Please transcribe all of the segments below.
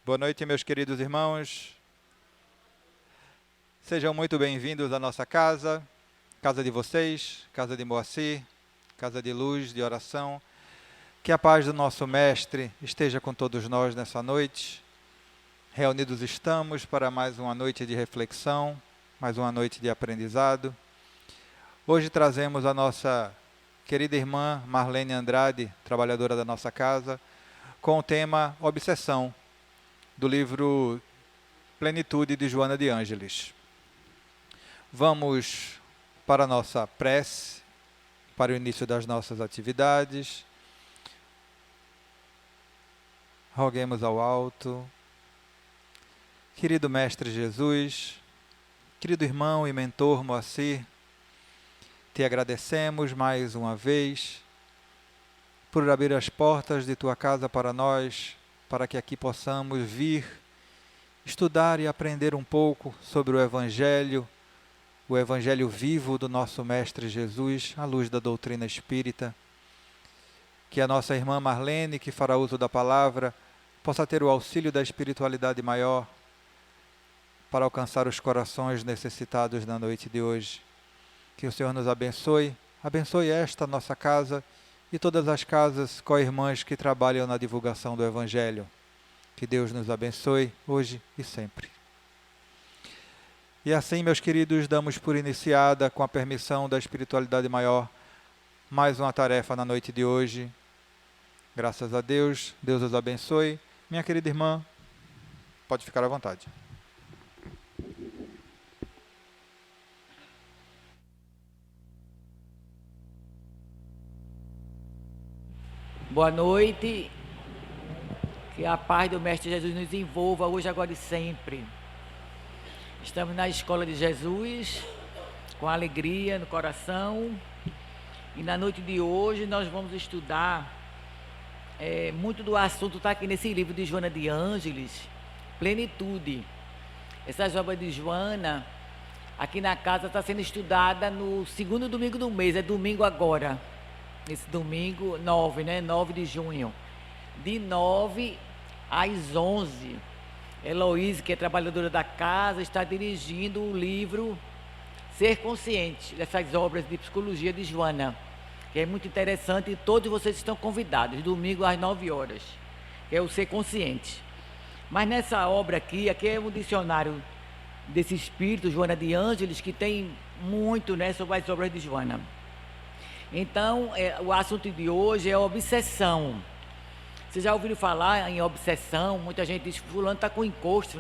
Boa noite, meus queridos irmãos. Sejam muito bem-vindos à nossa casa, casa de vocês, casa de Moacir, casa de luz, de oração. Que a paz do nosso Mestre esteja com todos nós nessa noite. Reunidos estamos para mais uma noite de reflexão, mais uma noite de aprendizado. Hoje trazemos a nossa querida irmã Marlene Andrade, trabalhadora da nossa casa, com o tema Obsessão, do livro Plenitude de Joana de Ângeles. Vamos para a nossa prece, para o início das nossas atividades. Roguemos ao alto. Querido Mestre Jesus, querido irmão e mentor Moacir, te agradecemos mais uma vez por abrir as portas de tua casa para nós, para que aqui possamos vir estudar e aprender um pouco sobre o Evangelho vivo do nosso Mestre Jesus, à luz da doutrina espírita. Que a nossa irmã Marlene, que fará uso da palavra, possa ter o auxílio da espiritualidade maior para alcançar os corações necessitados na noite de hoje. Que o Senhor nos abençoe esta nossa casa e todas as casas co-irmãs que trabalham na divulgação do Evangelho. Que Deus nos abençoe hoje e sempre. E assim, meus queridos, damos por iniciada, com a permissão da espiritualidade maior, mais uma tarefa na noite de hoje. Graças a Deus, Deus os abençoe. Minha querida irmã, pode ficar à vontade. Boa noite, que a paz do Mestre Jesus nos envolva hoje, agora e sempre. Estamos na Escola de Jesus, com alegria no coração, e na noite de hoje nós vamos estudar, muito do assunto está aqui nesse livro de Joana de Ângeles, Plenitude. Essas obras de Joana, aqui na casa, está sendo estudada no segundo domingo do mês, é domingo agora. Esse domingo 9, 9 de junho, de 9 às 11. Heloísa, que é trabalhadora da casa, está dirigindo o livro Ser Consciente, dessas obras de psicologia de Joana, que é muito interessante, e todos vocês estão convidados, domingo às 9 horas, que é o Ser Consciente. Mas nessa obra aqui é um dicionário desse espírito, Joana de Ângeles, que tem muito, sobre as obras de Joana. Então, o assunto de hoje é obsessão. Vocês já ouviram falar em obsessão? Muita gente diz que fulano está com encosto,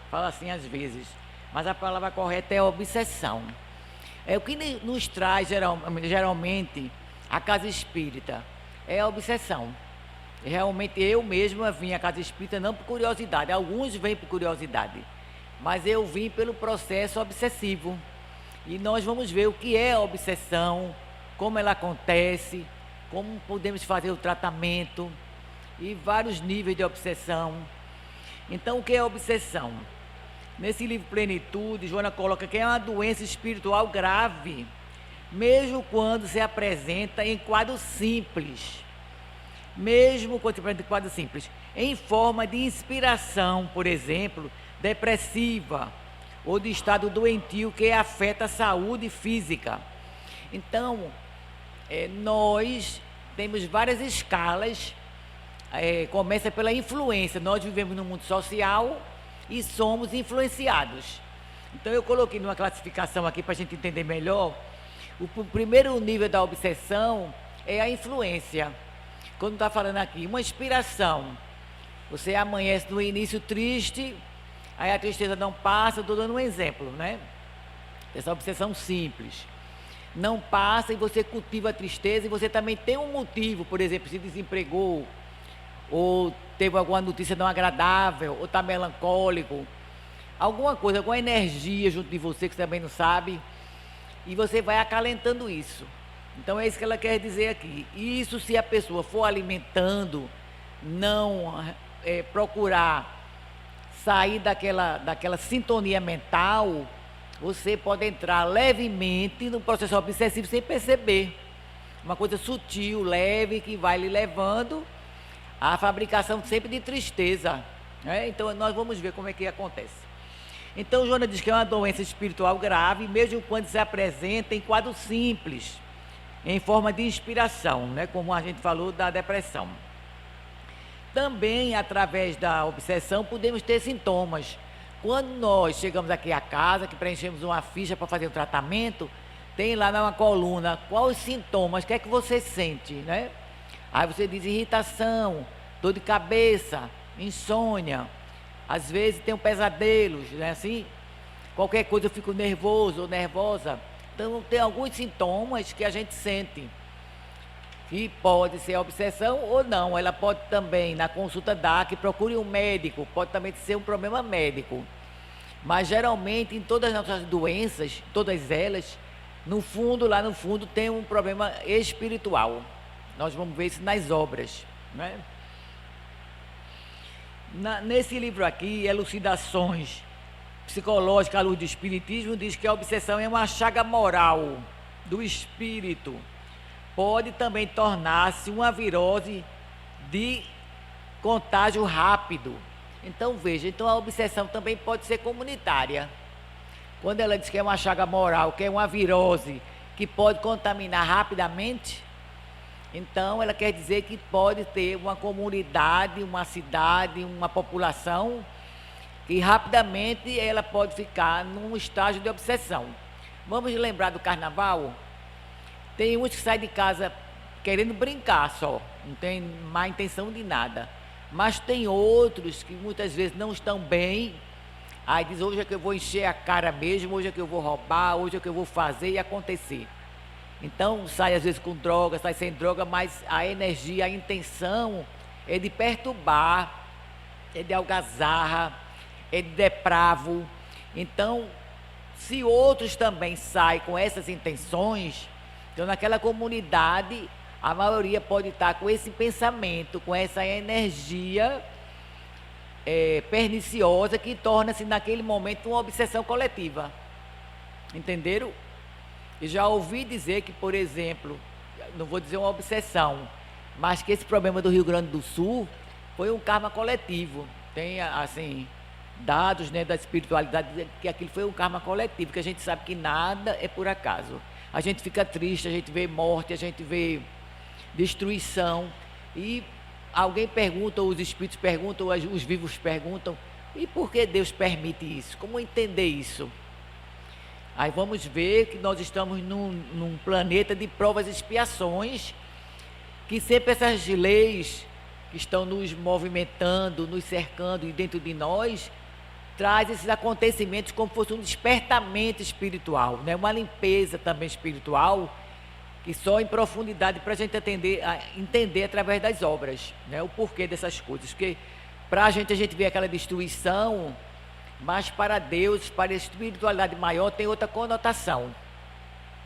Fala assim às vezes. Mas a palavra correta é obsessão. É o que nos traz geralmente a casa espírita. É a obsessão. Realmente eu mesma vim à casa espírita não por curiosidade. Alguns vêm por curiosidade. Mas eu vim pelo processo obsessivo. E nós vamos ver o que é a obsessão, como ela acontece, como podemos fazer o tratamento e vários níveis de obsessão. Então, o que é a obsessão? Nesse livro Plenitude, Joana coloca que é uma doença espiritual grave, mesmo quando se apresenta em quadro simples. Em forma de inspiração, por exemplo, depressiva, ou de estado doentio que afeta a saúde física. Então, nós temos várias escalas, começa pela influência. Nós vivemos no mundo social e somos influenciados. Então, eu coloquei numa classificação aqui para a gente entender melhor. O primeiro nível da obsessão é a influência. Quando está falando aqui, uma inspiração. Você amanhece no início triste, aí a tristeza não passa. Estou dando um exemplo, Essa obsessão simples. Não passa e você cultiva a tristeza, e você também tem um motivo, por exemplo, se desempregou, ou teve alguma notícia não agradável, ou está melancólico, alguma coisa, alguma energia junto de você que você também não sabe, e você vai acalentando isso. Então é isso que ela quer dizer aqui. Isso, se a pessoa for alimentando, não procurar sair daquela sintonia mental, você pode entrar levemente no processo obsessivo sem perceber. Uma coisa sutil, leve, que vai lhe levando à fabricação sempre de tristeza, Então nós vamos ver como é que acontece. Então Joana diz que é uma doença espiritual grave, mesmo quando se apresenta em quadro simples, em forma de inspiração, né? Como a gente falou da depressão. Também, através da obsessão, podemos ter sintomas. Quando nós chegamos aqui à casa, que preenchemos uma ficha para fazer um tratamento, tem lá na coluna quais os sintomas, o que é que você sente, né? Aí você diz irritação, dor de cabeça, insônia, às vezes tem pesadelos, né? Assim, qualquer coisa eu fico nervoso ou nervosa. Então tem alguns sintomas que a gente sente. E pode ser obsessão ou não, ela pode também, na consulta dar, que procure um médico, pode também ser um problema médico. Mas geralmente, em todas as nossas doenças, todas elas, no fundo, lá no fundo, tem um problema espiritual. Nós vamos ver isso nas obras, né? Nesse livro aqui, Elucidações Psicológicas à Luz do Espiritismo, diz que a obsessão é uma chaga moral do espírito. Pode também tornar-se uma virose de contágio rápido. Então veja, então a obsessão também pode ser comunitária. Quando ela diz que é uma chaga moral, que é uma virose que pode contaminar rapidamente, então ela quer dizer que pode ter uma comunidade, uma cidade, uma população que rapidamente ela pode ficar num estágio de obsessão. Vamos lembrar do carnaval? Tem uns que saem de casa querendo brincar só, não tem má intenção de nada. Mas tem outros que muitas vezes não estão bem, aí diz, hoje é que eu vou encher a cara mesmo, hoje é que eu vou roubar, hoje é que eu vou fazer e acontecer. Então sai às vezes com droga, sai sem droga, mas a energia, a intenção é de perturbar, é de algazarra, é de depravo. Então, se outros também saem com essas intenções, então naquela comunidade a maioria pode estar com esse pensamento, com essa energia perniciosa que torna-se naquele momento uma obsessão coletiva. Entenderam? E já ouvi dizer que, por exemplo, não vou dizer uma obsessão, mas que esse problema do Rio Grande do Sul foi um karma coletivo. Tem, assim, dados, né, da espiritualidade, que aquilo foi um karma coletivo, que a gente sabe que nada é por acaso. A gente fica triste, a gente vê morte, a gente vê destruição, e alguém pergunta, os espíritos perguntam, os vivos perguntam, e por que Deus permite isso? Como entender isso? Aí vamos ver que nós estamos num planeta de provas e expiações, que sempre essas leis que estão nos movimentando, nos cercando e dentro de nós, traz esses acontecimentos como se fosse um despertamento espiritual, né? Uma limpeza também espiritual, que só em profundidade para a gente entender através das obras, né? O porquê dessas coisas, porque para a gente vê aquela destruição, mas para Deus, para a espiritualidade maior, tem outra conotação.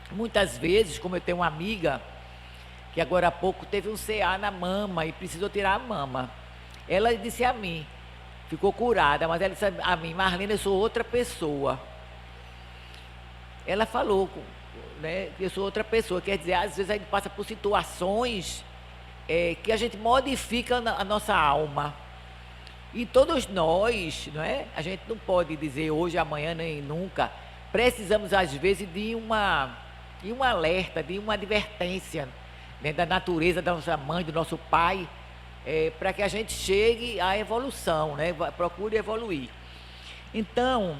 Muitas vezes, como eu tenho uma amiga que agora há pouco teve um CA na mama e precisou tirar a mama, ela disse a mim, ficou curada, mas ela disse a mim, Marlene, eu sou outra pessoa. Ela falou, né, que eu sou outra pessoa, quer dizer, às vezes a gente passa por situações que a gente modifica a nossa alma. E todos nós, não é? A gente não pode dizer hoje, amanhã, nem nunca. Precisamos, às vezes, de um alerta, de uma advertência, né, da natureza, da nossa mãe, do nosso pai, para que a gente chegue à evolução, né? Procure evoluir. Então,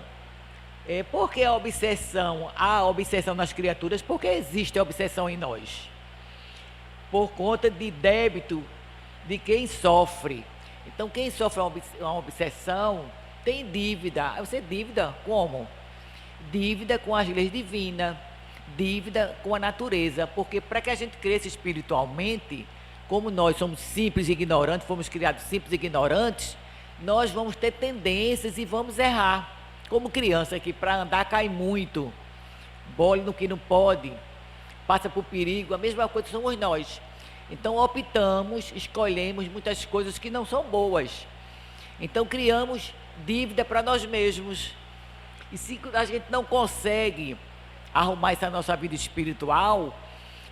por que a obsessão? Há obsessão nas criaturas? Por que existe a obsessão em nós? Por conta de débito de quem sofre. Então, quem sofre uma obsessão tem dívida. Você dívida como? Dívida com as leis divinas, dívida com a natureza. Porque para que a gente cresça espiritualmente, como nós somos simples e ignorantes, fomos criados simples e ignorantes, nós vamos ter tendências e vamos errar. Como criança que para andar cai muito, bole no que não pode, passa por perigo, a mesma coisa somos nós. Então optamos, escolhemos muitas coisas que não são boas. Então criamos dívida para nós mesmos. E se a gente não consegue arrumar essa nossa vida espiritual,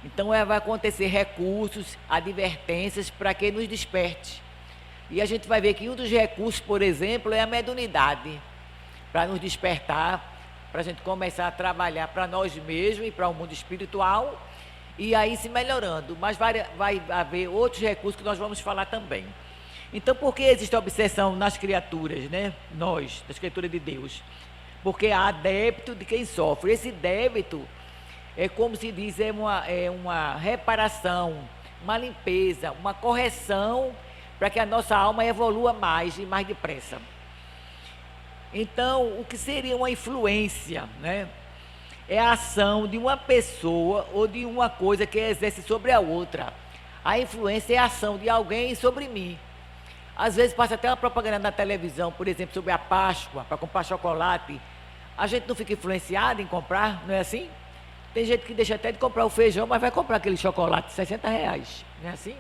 então vai acontecer recursos, advertências para que nos desperte. E a gente vai ver que um dos recursos, por exemplo, é a mediunidade, para nos despertar, para a gente começar a trabalhar para nós mesmos e para o mundo espiritual, e aí se melhorando. Mas vai haver outros recursos que nós vamos falar também. Então, por que existe a obsessão nas criaturas, né? Nós, das criaturas de Deus? Porque há débito de quem sofre. Esse débito é como se diz, é uma reparação, uma limpeza, uma correção para que a nossa alma evolua mais e mais depressa. Então, o que seria uma influência, né? É a ação de uma pessoa ou de uma coisa que exerce sobre a outra. A influência é a ação de alguém sobre mim. Às vezes passa até uma propaganda na televisão, por exemplo, sobre a Páscoa, para comprar chocolate. A gente não fica influenciado em comprar, não é assim? Tem gente que deixa até de comprar o feijão, mas vai comprar aquele chocolate de R$60, não é assim?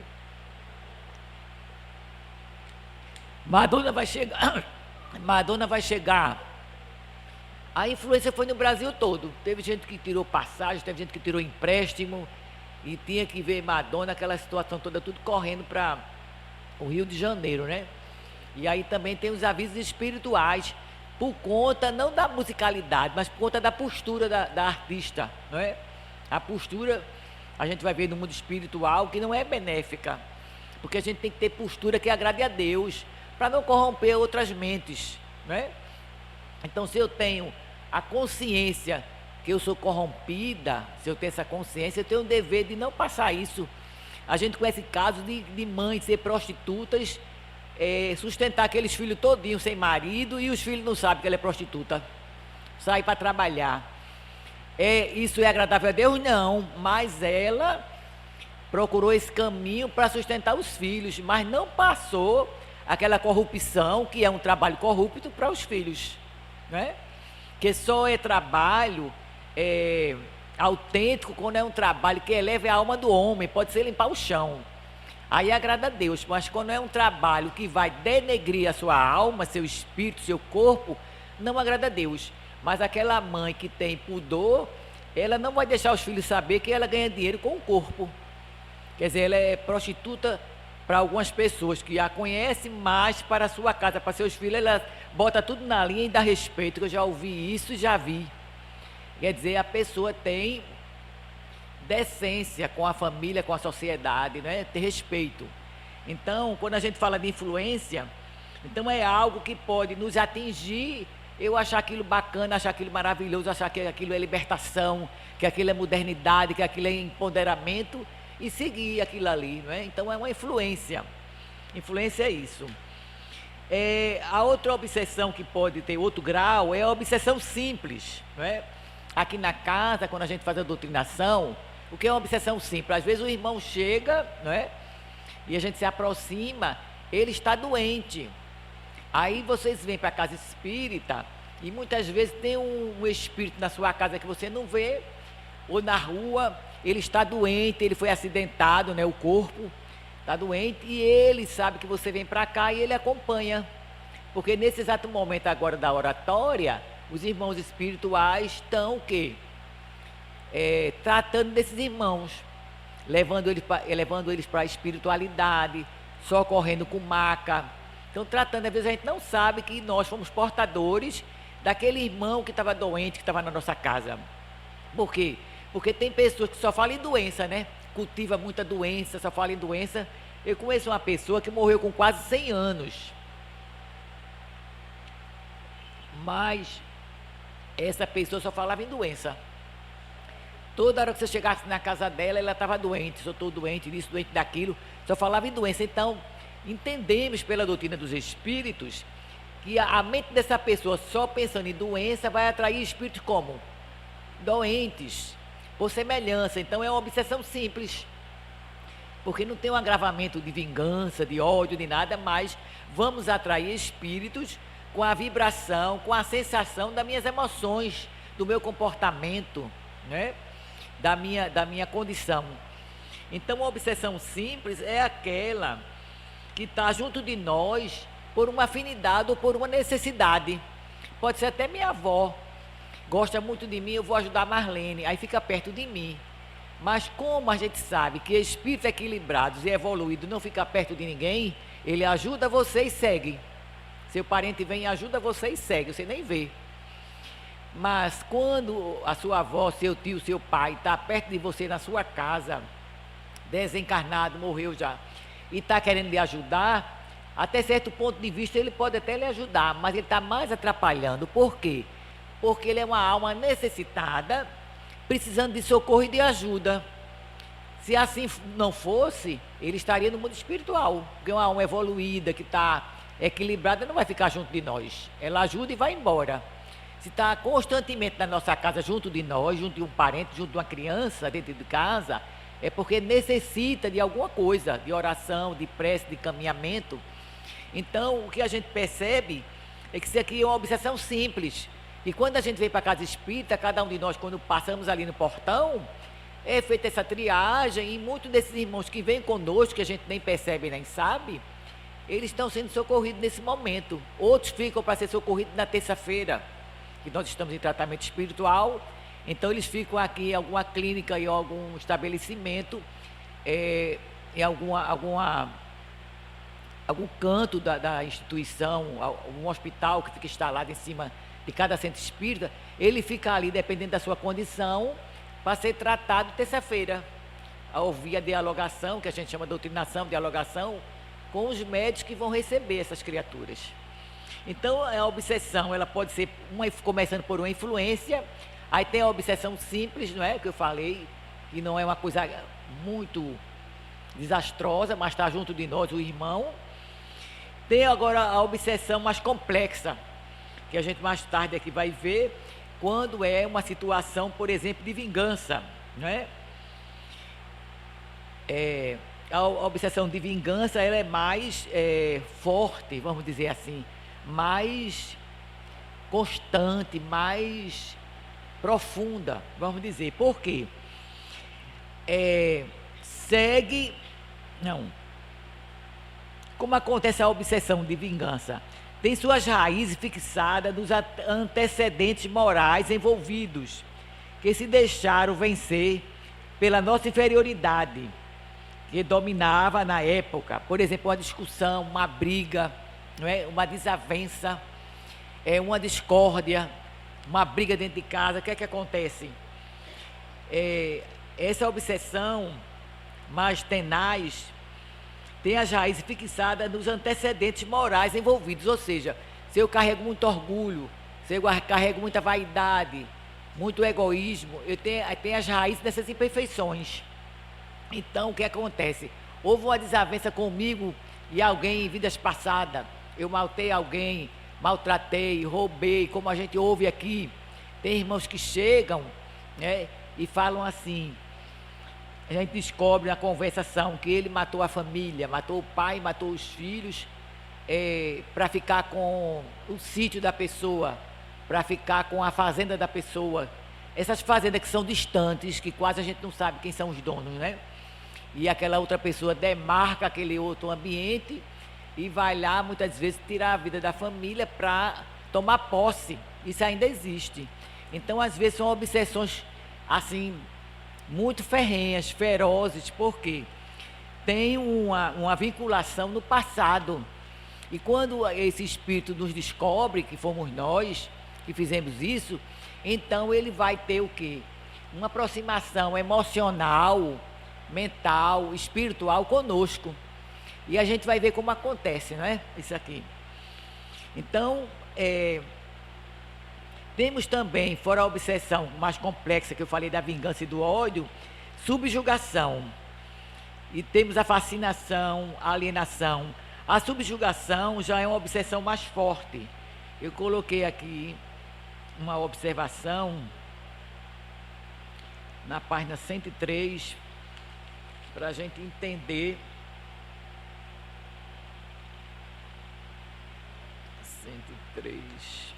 Madonna vai chegar. Madonna vai chegar. A influência foi no Brasil todo. Teve gente que tirou passagem, teve gente que tirou empréstimo e tinha que ver Madonna, aquela situação toda, tudo correndo para o Rio de Janeiro, né? E aí também tem os avisos espirituais, por conta não da musicalidade, mas por conta da postura da artista, não é? A postura, a gente vai ver no mundo espiritual, que não é benéfica, porque a gente tem que ter postura que agrade a Deus, para não corromper outras mentes, não é? Então, se eu tenho a consciência que eu sou corrompida, se eu tenho essa consciência, eu tenho o dever de não passar isso. A gente conhece casos de mães ser prostitutas, sustentar aqueles filhos todinhos sem marido, e os filhos não sabem que ela é prostituta, sai para trabalhar. Isso é agradável a Deus? Não, mas ela procurou esse caminho para sustentar os filhos, mas não passou aquela corrupção, que é um trabalho corrupto, para os filhos, né? Que só é trabalho autêntico quando é um trabalho que eleve a alma do homem, pode ser limpar o chão, aí agrada a Deus. Mas quando é um trabalho que vai denegrir a sua alma, seu espírito, seu corpo, não agrada a Deus. Mas aquela mãe que tem pudor, ela não vai deixar os filhos saber que ela ganha dinheiro com o corpo. Quer dizer, ela é prostituta para algumas pessoas que a conhecem, mas para a sua casa, para seus filhos, ela bota tudo na linha e dá respeito, que eu já ouvi isso e já vi. Quer dizer, a pessoa tem decência com a família, com a sociedade, né? Ter respeito. Então, quando a gente fala de influência, então é algo que pode nos atingir, eu achar aquilo bacana, achar aquilo maravilhoso, achar que aquilo é libertação, que aquilo é modernidade, que aquilo é empoderamento, e seguir aquilo ali, não é? Então é uma influência. Influência é isso. A outra obsessão que pode ter outro grau é a obsessão simples, não é? Aqui na casa, quando a gente faz a doutrinação, o que é uma obsessão simples? Às vezes o irmão chega, não é? E a gente se aproxima, ele está doente. Aí vocês vêm para a casa espírita e muitas vezes tem um espírito na sua casa que você não vê, ou na rua, ele está doente, ele foi acidentado, né? O corpo está doente e ele sabe que você vem para cá e ele acompanha. Porque nesse exato momento agora da oratória, os irmãos espirituais estão o quê? Tratando desses irmãos, levando eles para a espiritualidade, socorrendo com maca. Então tratando, às vezes a gente não sabe que nós fomos portadores daquele irmão que estava doente, que estava na nossa casa. Por quê? Porque tem pessoas que só falam em doença, né? Cultiva muita doença, só fala em doença. Eu conheço uma pessoa que morreu com quase 100 anos. Mas essa pessoa só falava em doença. Toda hora que você chegasse na casa dela, ela estava doente. Só estou doente disso, doente daquilo. Só falava em doença. Então, entendemos pela doutrina dos espíritos que a mente dessa pessoa só pensando em doença vai atrair espíritos como? Doentes, por semelhança. Então é uma obsessão simples, porque não tem um agravamento de vingança, de ódio, de nada, mas vamos atrair espíritos com a vibração, com a sensação das minhas emoções, do meu comportamento, né? da minha condição. Então uma obsessão simples é aquela que está junto de nós por uma afinidade ou por uma necessidade. Pode ser até minha avó gosta muito de mim, eu vou ajudar a Marlene, aí fica perto de mim. Mas como a gente sabe que espíritos equilibrados e evoluídos não ficam perto de ninguém, Ele ajuda você e segue. Seu parente vem e ajuda você e segue, você nem vê. Mas quando a sua avó, seu tio, seu pai está perto de você na sua casa, desencarnado, morreu já, e está querendo lhe ajudar, até certo ponto de vista ele pode até lhe ajudar, mas ele está mais atrapalhando. Por quê? Porque ele é uma alma necessitada, precisando de socorro e de ajuda. Se assim não fosse, ele estaria no mundo espiritual, porque uma alma evoluída, que está equilibrada, não vai ficar junto de nós. Ela ajuda e vai embora. Se está constantemente na nossa casa, junto de nós, junto de um parente, junto de uma criança dentro de casa, é porque necessita de alguma coisa, de oração, de prece, de caminhamento. Então, o que a gente percebe é que isso aqui é uma obsessão simples. E quando a gente vem para a casa espírita, cada um de nós, quando passamos ali no portão, é feita essa triagem, e muitos desses irmãos que vêm conosco, que a gente nem percebe nem sabe, eles estão sendo socorridos nesse momento. Outros ficam para ser socorridos na terça-feira, que nós estamos em tratamento espiritual. Então eles ficam aqui em alguma clínica, em algum estabelecimento, em algum canto da instituição, um hospital que fica instalado em cima de cada centro espírita. Ele fica ali, dependendo da sua condição, para ser tratado terça-feira, a ouvir a dialogação, que a gente chama de doutrinação, dialogação, com os médicos que vão receber essas criaturas. Então, a obsessão, ela pode ser, começando por uma influência, aí tem a obsessão simples, não é, que eu falei, que não é uma coisa muito desastrosa, mas está junto de nós, o irmão. Tem agora a obsessão mais complexa, que a gente mais tarde aqui vai ver, quando é uma situação, por exemplo, de vingança, não é? A obsessão de vingança, ela é mais forte, vamos dizer assim, mais constante, mais profunda, vamos dizer. Por quê? Como acontece a obsessão de vingança? Tem suas raízes fixadas nos antecedentes morais envolvidos, que se deixaram vencer pela nossa inferioridade, que dominava na época. Por exemplo, uma discussão, uma briga, não é? Uma desavença, uma discórdia, uma briga dentro de casa. O que é que acontece? Essa obsessão mais tenaz tem as raízes fixadas nos antecedentes morais envolvidos, ou seja, se eu carrego muito orgulho, se eu carrego muita vaidade, muito egoísmo, eu tenho as raízes dessas imperfeições. Então, o que acontece? Houve uma desavença comigo e alguém em vidas passadas, eu maltei alguém, maltratei, roubei, como a gente ouve aqui. Tem irmãos que chegam, né, e falam assim, a gente descobre na conversação que ele matou a família, matou o pai, matou os filhos, para ficar com o sítio da pessoa, para ficar com a fazenda da pessoa. Essas fazendas que são distantes, que quase a gente não sabe quem são os donos, né? E aquela outra pessoa demarca aquele outro ambiente e vai lá, muitas vezes, tirar a vida da família para tomar posse. Isso ainda existe. Então, às vezes, são obsessões, assim, muito ferrenhas, ferozes, porque tem uma vinculação no passado. E quando esse espírito nos descobre que fomos nós que fizemos isso, então ele vai ter o quê? Uma aproximação emocional, mental, espiritual conosco. E a gente vai ver como acontece, não é? Isso aqui. Então, temos também, fora a obsessão mais complexa que eu falei da vingança e do ódio, subjugação. E temos a fascinação, a alienação. A subjugação já é uma obsessão mais forte. Eu coloquei aqui uma observação na página 103, para a gente entender. 103.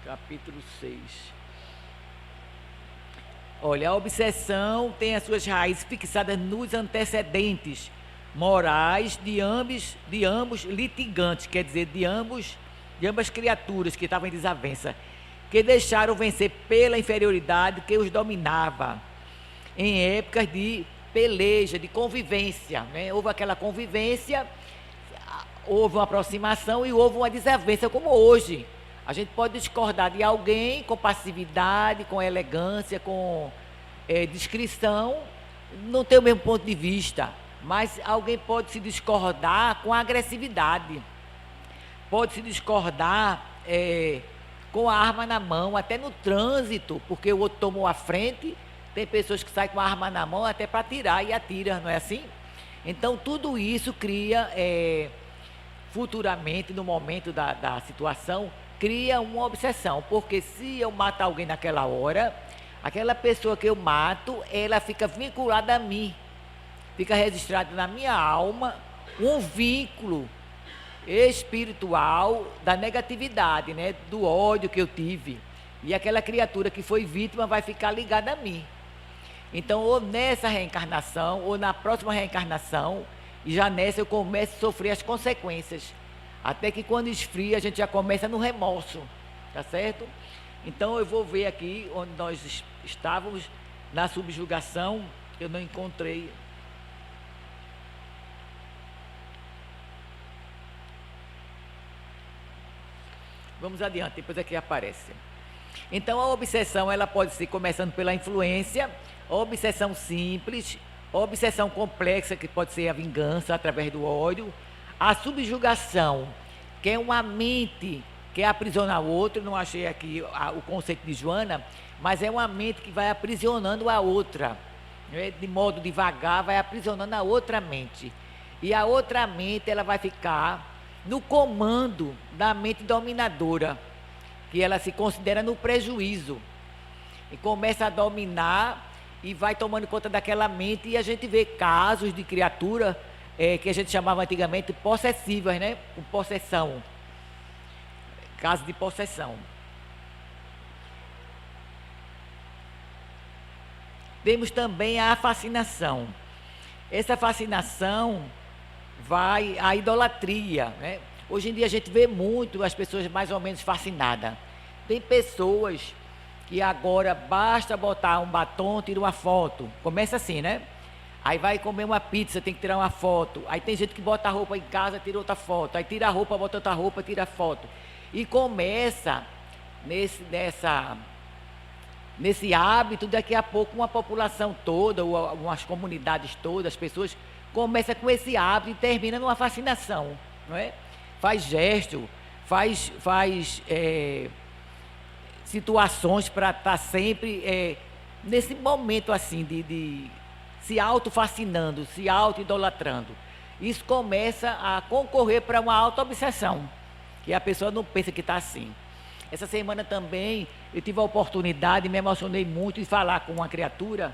Capítulo 6. Olha, a obsessão tem as suas raízes fixadas nos antecedentes morais de ambos litigantes, quer dizer, de ambas criaturas que estavam em desavença. que deixaram vencer pela inferioridade que os dominava, em épocas de peleja, de convivência, né? Houve aquela convivência, houve uma aproximação e houve uma desavença, como hoje. A gente pode discordar de alguém com passividade, com elegância, com discrição, não tem o mesmo ponto de vista, mas alguém pode se discordar com agressividade, pode se discordar com a arma na mão, até no trânsito, porque o outro tomou a frente. Tem pessoas que saem com a arma na mão até para atirar e atira, não é assim? Então tudo isso cria, futuramente, no momento da situação, cria uma obsessão, porque se eu matar alguém naquela hora, aquela pessoa que eu mato, ela fica vinculada a mim, fica registrada na minha alma um vínculo espiritual da negatividade, né? Do ódio que eu tive, e aquela criatura que foi vítima vai ficar ligada a mim. Então, ou nessa reencarnação, ou na próxima reencarnação, e já nessa eu começo a sofrer as consequências, até que quando esfria a gente já começa no remorso, tá certo? Então eu vou ver aqui onde nós estávamos, na subjugação, eu não encontrei. Vamos adiante, depois aqui aparece. Então a obsessão, ela pode ser começando pela influência, a obsessão simples, a obsessão complexa, que pode ser a vingança através do ódio, a subjugação, que é uma mente que aprisiona o outro. Não achei aqui o conceito de Joana, mas é uma mente que vai aprisionando a outra, né? De modo devagar, vai aprisionando a outra mente. E a outra mente, ela vai ficar no comando da mente dominadora, que ela se considera no prejuízo, e começa a dominar e vai tomando conta daquela mente. E a gente vê casos de criatura que a gente chamava antigamente possessivas, né? Com possessão, casos de possessão. Temos também a fascinação. Essa fascinação vai à idolatria, né? Hoje em dia a gente vê muito as pessoas mais ou menos fascinadas. Tem pessoas que agora basta botar um batom, tira uma foto. Começa assim, né? Aí vai comer uma pizza, tem que tirar uma foto. Aí tem gente que bota a roupa em casa, tira outra foto. Aí tira a roupa, bota outra roupa, tira a foto. E começa nesse hábito, daqui a pouco uma população toda, ou umas comunidades todas, as pessoas começam com esse hábito e termina numa fascinação, não é? Faz gesto, faz situações para estar sempre nesse momento assim de se auto-fascinando, se auto-idolatrando. Isso começa a concorrer para uma auto-obsessão, que a pessoa não pensa que está assim. Essa semana também eu tive a oportunidade, me emocionei muito de falar com uma criatura.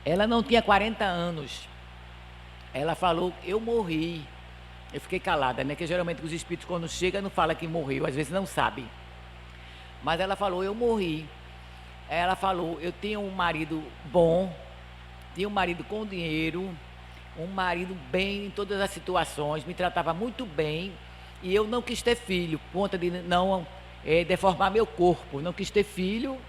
Ela não tinha 40 anos. Ela falou: eu morri. Eu fiquei calada, né? Que geralmente os espíritos, quando chegam, não falam que morreu, às vezes não sabe. Mas ela falou: eu morri. Ela falou: eu tinha um marido bom, tinha um marido com dinheiro, um marido bem em todas as situações, me tratava muito bem, e eu não quis ter filho, por conta de não deformar meu corpo. Não quis ter filho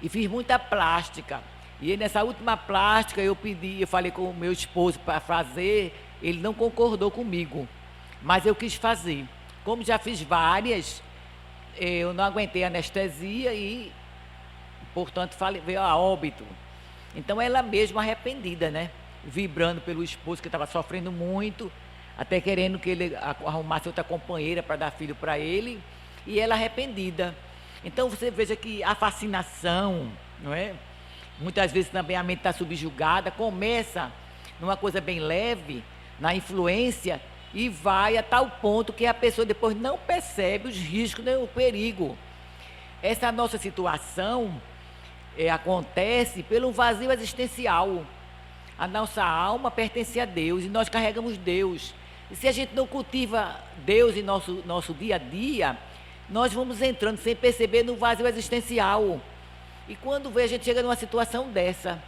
e fiz muita plástica. E nessa última plástica eu falei com o meu esposo para fazer, ele não concordou comigo, mas eu quis fazer. Como já fiz várias, eu não aguentei a anestesia e, portanto, veio a óbito. Então ela mesma arrependida, né? Vibrando pelo esposo que estava sofrendo muito, até querendo que ele arrumasse outra companheira para dar filho para ele, e ela arrependida. Então você veja que a fascinação, não é? Muitas vezes também a mente está subjugada, começa numa coisa bem leve, na influência, e vai a tal ponto que a pessoa depois não percebe os riscos, nem o perigo. Essa nossa situação acontece pelo vazio existencial. A nossa alma pertence a Deus e nós carregamos Deus. E se a gente não cultiva Deus em nosso dia a dia, nós vamos entrando sem perceber no vazio existencial. E quando vê, a gente chega numa situação dessa,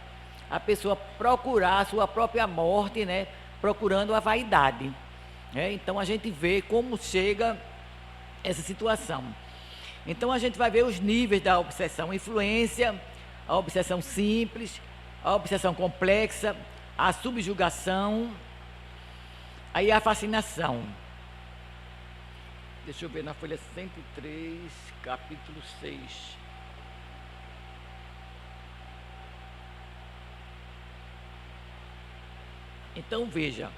a pessoa procurar a sua própria morte, né? Procurando a vaidade. Então a gente vê como chega essa situação. Então a gente vai ver os níveis da obsessão: influência, a obsessão simples, a obsessão complexa, a subjugação, aí a fascinação. Deixa eu ver na folha 103, capítulo 6. Então veja,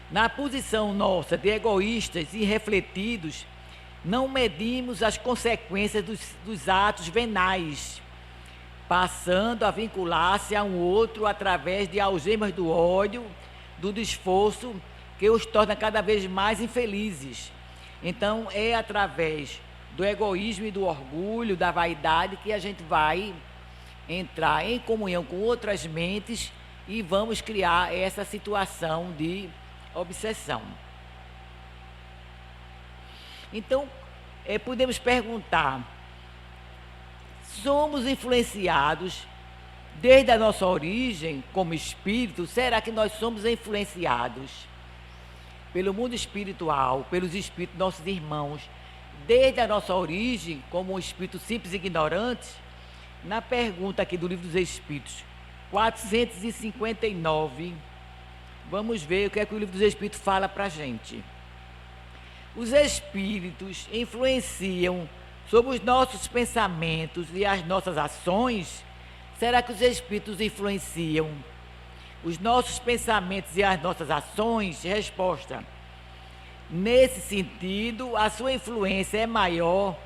na posição nossa de egoístas e irrefletidos, não medimos as consequências dos atos venais, passando a vincular-se a um outro através de algemas do ódio, do esforço, que os torna cada vez mais infelizes. Então é através do egoísmo e do orgulho, da vaidade, que a gente vai entrar em comunhão com outras mentes e vamos criar essa situação de obsessão. Então, podemos perguntar: somos influenciados desde a nossa origem como espírito? Será que nós somos influenciados pelo mundo espiritual, pelos espíritos, nossos irmãos, desde a nossa origem como um espírito simples e ignorante? Na pergunta aqui do Livro dos Espíritos, 459, vamos ver o que é que o Livro dos Espíritos fala para a gente. Os espíritos influenciam sobre os nossos pensamentos e as nossas ações? Será que os espíritos influenciam os nossos pensamentos e as nossas ações? Resposta: nesse sentido, a sua influência é maior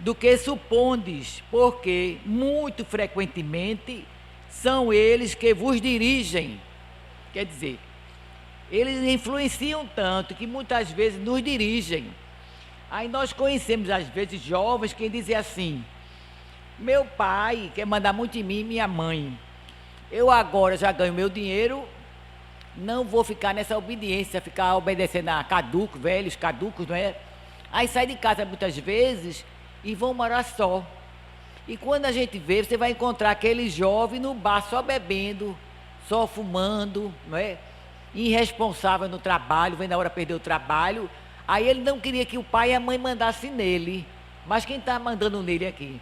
do que supondes, porque muito frequentemente são eles que vos dirigem. Quer dizer, eles influenciam tanto que muitas vezes nos dirigem. Aí nós conhecemos às vezes jovens que dizem assim: meu pai quer mandar muito em mim e minha mãe, eu agora já ganho meu dinheiro, não vou ficar nessa obediência, ficar obedecendo a caducos, velhos caducos, não é? Aí sai de casa muitas vezes e vão morar só. E quando a gente vê, você vai encontrar aquele jovem no bar só bebendo, só fumando, não é? Irresponsável no trabalho, vem na hora perder o trabalho. Aí ele não queria que o pai e a mãe mandassem nele. Mas quem está mandando nele aqui?